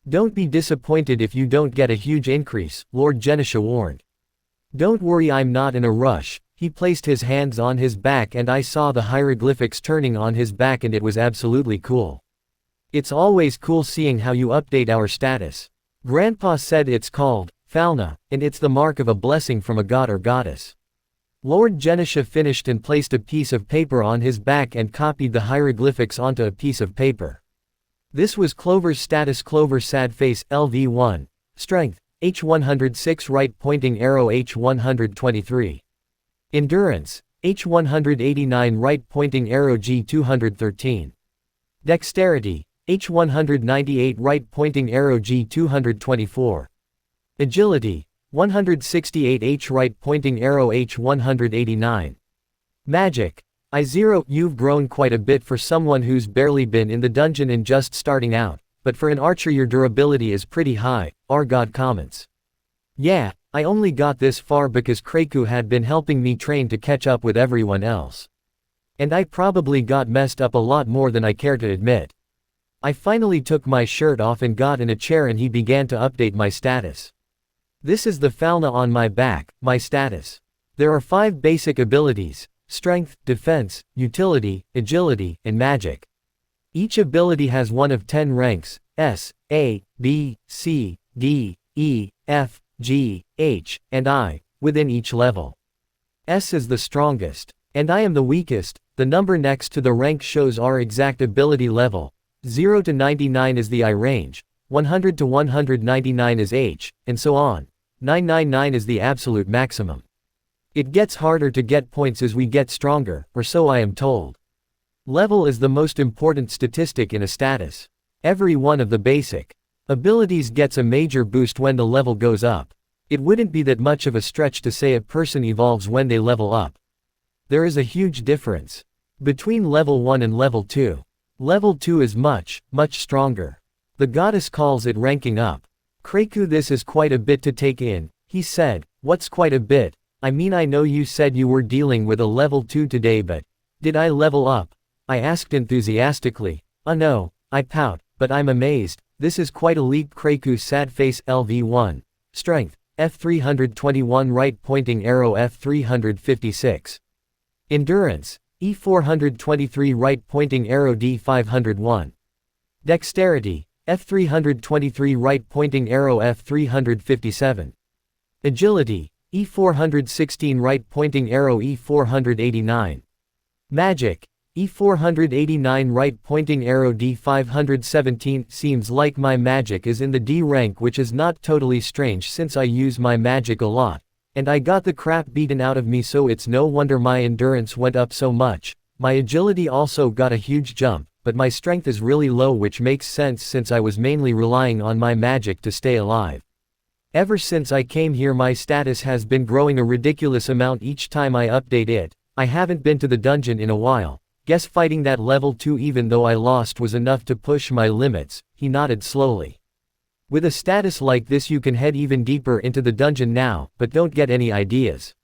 Don't be disappointed if you don't get a huge increase, Lord Genisha warned. Don't worry, I'm not in a rush. He placed his hands on his back and I saw the hieroglyphics turning on his back and it was absolutely cool. It's always cool seeing how you update our status. Grandpa said it's called Falna, and it's the mark of a blessing from a god or goddess. Lord Genisha finished and placed a piece of paper on his back and copied the hieroglyphics onto a piece of paper. This was Clover's status. Clover sad face, LV1. Strength, H106 right pointing arrow H123. Endurance, H189 right pointing arrow G213. Dexterity, H198 right pointing arrow G224. Agility, 168 H right pointing arrow H189. Magic, I0. You've grown quite a bit for someone who's barely been in the dungeon and just starting out, but for an archer your durability is pretty high, our god comments. Yeah, I only got this far because Kreku had been helping me train to catch up with everyone else. And I probably got messed up a lot more than I care to admit. I finally took my shirt off and got in a chair and he began to update my status. This is the Falna on my back, my status. There are 5 basic abilities: strength, defense, utility, agility, and magic. Each ability has one of 10 ranks, S, A, B, C, D, E, F, G, H, and I, within each level. S is the strongest, and I am the weakest. The number next to the rank shows our exact ability level. 0 to 99 is the I range, 100 to 199 is H, and so on. 999 is the absolute maximum. It gets harder to get points as we get stronger, or so I am told. Level is the most important statistic in a status. Every one of the basic abilities gets a major boost when the level goes up. It wouldn't be that much of a stretch to say a person evolves when they level up. There is a huge difference between level 1 and level 2. Level 2 is much, much stronger. The goddess calls it ranking up. Kreku, this is quite a bit to take in, he said. What's quite a bit? I mean, I know you said you were dealing with a level 2 today, but did I level up? I asked enthusiastically. No, I pout, but I'm amazed. This is quite a leap. Kreku sad face, LV1. Strength, F321 right pointing arrow F356. Endurance, E423 right pointing arrow D501. Dexterity, F323 right pointing arrow F357. Agility, E416 right pointing arrow E489. Magic, E489 right pointing arrow D517. Seems like my magic is in the D rank, which is not totally strange since I use my magic a lot, and I got the crap beaten out of me, so it's no wonder my endurance went up so much. My agility also got a huge jump, but my strength is really low, which makes sense since I was mainly relying on my magic to stay alive. Ever since I came here my status has been growing a ridiculous amount each time I update it. I haven't been to the dungeon in a while. Guess fighting that level 2 even though I lost was enough to push my limits. He nodded slowly. With a status like this you can head even deeper into the dungeon now, but don't get any ideas.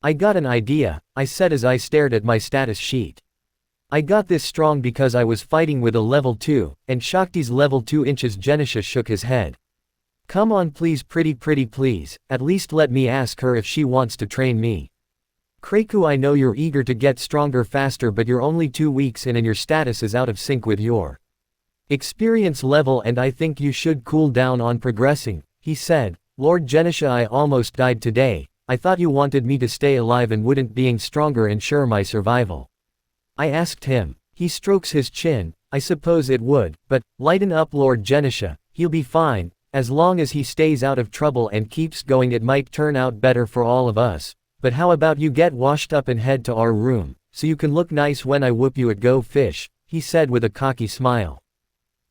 I got an idea, I said as I stared at my status sheet. I got this strong because I was fighting with a level 2, and Shakti's level 2 inches. Genisha shook his head. Come on please, pretty please, at least let me ask her if she wants to train me. Kreku, I know you're eager to get stronger faster, but you're only 2 weeks in and your status is out of sync with your experience level, and I think you should cool down on progressing, he said. Lord Genisha, I almost died today. I thought you wanted me to stay alive and wouldn't being stronger ensure my survival. I asked him. He strokes his chin. I suppose it would, but lighten up Lord Genisha, he'll be fine. As long as he stays out of trouble and keeps going it might turn out better for all of us. But how about you get washed up and head to our room, so you can look nice when I whoop you at Go Fish, he said with a cocky smile.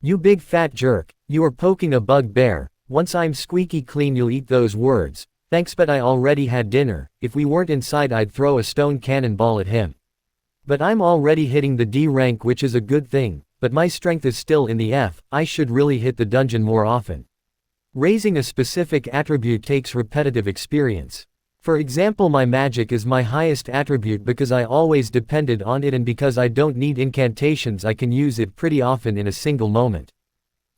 You big fat jerk, you are poking a bugbear. Once I'm squeaky clean you'll eat those words. Thanks, but I already had dinner. If we weren't inside I'd throw a stone cannonball at him. But I'm already hitting the D rank, which is a good thing, but my strength is still in the F. I should really hit the dungeon more often. Raising a specific attribute takes repetitive experience. For example, my magic is my highest attribute because I always depended on it, and because I don't need incantations I can use it pretty often in a single moment.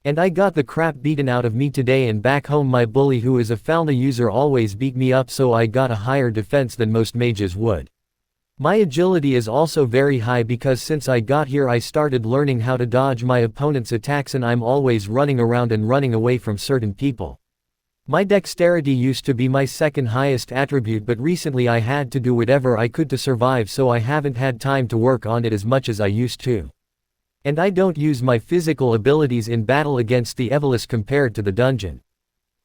And I got the crap beaten out of me today, and back home my bully who is a Falna user always beat me up, so I got a higher defense than most mages would. My agility is also very high because since I got here I started learning how to dodge my opponent's attacks, and I'm always running around and running away from certain people. My dexterity used to be my second highest attribute, but recently I had to do whatever I could to survive, so I haven't had time to work on it as much as I used to. And I don't use my physical abilities in battle against the Evilus compared to the dungeon.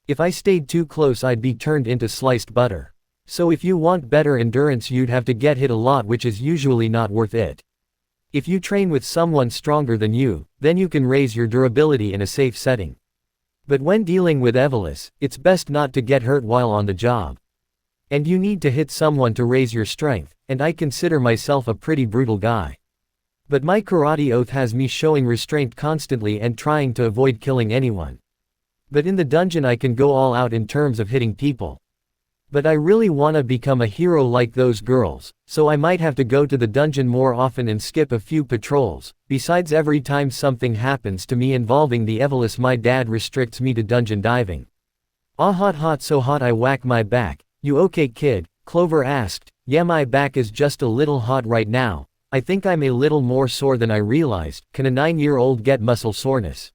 If I stayed too close I'd be turned into sliced butter. So if you want better endurance you'd have to get hit a lot, which is usually not worth it. If you train with someone stronger than you, then you can raise your durability in a safe setting. But when dealing with Evilus, it's best not to get hurt while on the job. And you need to hit someone to raise your strength, and I consider myself a pretty brutal guy. But my karate oath has me showing restraint constantly and trying to avoid killing anyone. But in the dungeon I can go all out in terms of hitting people. But I really wanna become a hero like those girls, so I might have to go to the dungeon more often and skip a few patrols. Besides, every time something happens to me involving the Evilus my dad restricts me to dungeon diving. Ah, hot so hot I whack my back. You okay kid? Clover asked. Yeah, my back is just a little hot right now. I think I'm a little more sore than I realized. Can a 9-year-old get muscle soreness?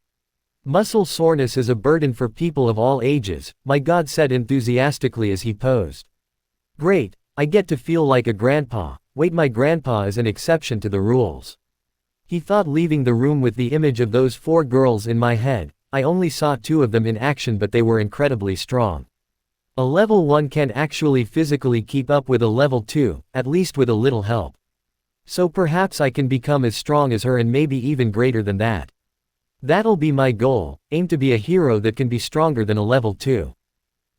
Muscle soreness is a burden for people of all ages, my god said enthusiastically as he posed. Great, I get to feel like a grandpa. Wait, my grandpa is an exception to the rules. He thought, leaving the room with the image of those 4 girls in my head. I only saw 2 of them in action, but they were incredibly strong. A level 1 can actually physically keep up with a level 2, at least with a little help. So perhaps I can become as strong as her and maybe even greater than that. That'll be my goal, aim to be a hero that can be stronger than a level 2.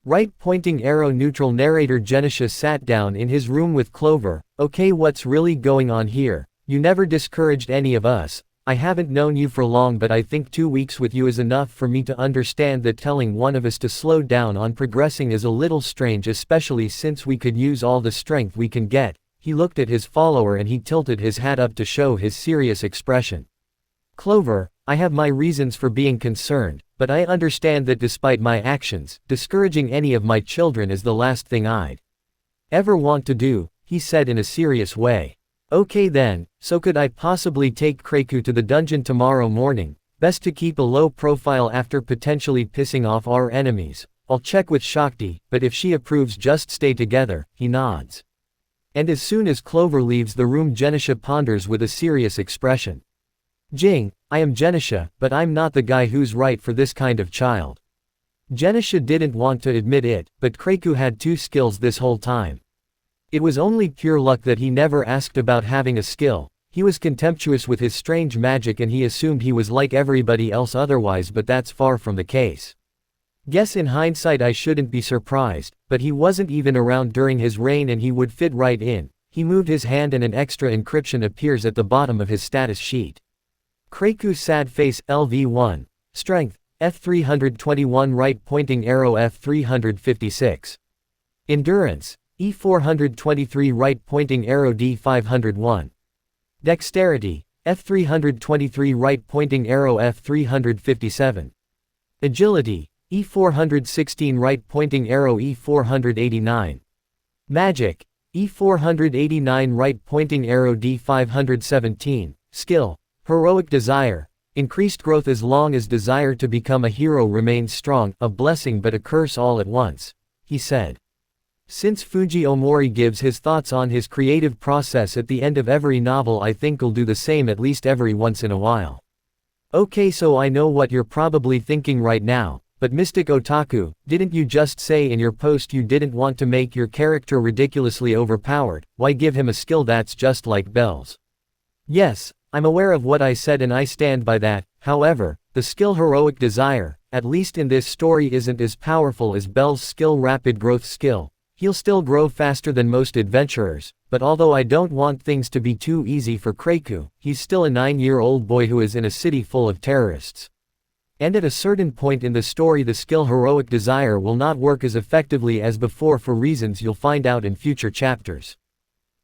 Right pointing arrow neutral. Narrator Genisha sat down in his room with Clover. Okay, what's really going on here? You never discouraged any of us. I haven't known you for long, but I think 2 weeks with you is enough for me to understand that telling one of us to slow down on progressing is a little strange, especially since we could use all the strength we can get. He looked at his follower and he tilted his hat up to show his serious expression. Clover, I have my reasons for being concerned, but I understand that despite my actions, discouraging any of my children is the last thing I'd ever want to do, he said in a serious way. Okay then, so could I possibly take Kreiku to the dungeon tomorrow morning? Best to keep a low profile after potentially pissing off our enemies. I'll check with Shakti, but if she approves just stay together, he nods. And as soon as Clover leaves the room Genisha ponders with a serious expression. Jing, I am Genisha, but I'm not the guy who's right for this kind of child. Genisha didn't want to admit it, but Kreiku had 2 skills this whole time. It was only pure luck that he never asked about having a skill. He was contemptuous with his strange magic and he assumed he was like everybody else otherwise, but that's far from the case. Guess in hindsight I shouldn't be surprised, but he wasn't even around during his reign and he would fit right in. He moved his hand and an extra encryption appears at the bottom of his status sheet. Kreiku sad face LV1. Strength, F321 right pointing arrow F356. Endurance, E423 right pointing arrow D501. Dexterity, F323 right pointing arrow F357. Agility, E416 right pointing arrow E489. Magic, E489 right pointing arrow D517. Skill, Heroic Desire. Increased growth as long as desire to become a hero remains strong, a blessing but a curse all at once, he said. Since Fuji Omori gives his thoughts on his creative process at the end of every novel, I think I'll do the same at least every once in a while. Okay, so I know what you're probably thinking right now, but Mystic Otaku, didn't you just say in your post you didn't want to make your character ridiculously overpowered? Why give him a skill that's just like Belle's? Yes, I'm aware of what I said and I stand by that. However, the skill Heroic Desire, at least in this story, isn't as powerful as Belle's skill Rapid Growth skill. He'll still grow faster than most adventurers, but although I don't want things to be too easy for Kreiku, he's still a 9-year-old boy who is in a city full of terrorists. And at a certain point in the story the skill Heroic Desire will not work as effectively as before for reasons you'll find out in future chapters.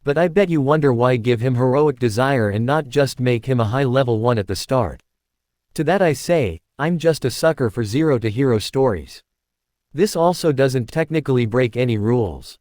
But I bet you wonder why give him Heroic Desire and not just make him a high level 1 at the start. To that I say, I'm just a sucker for zero to hero stories. This also doesn't technically break any rules.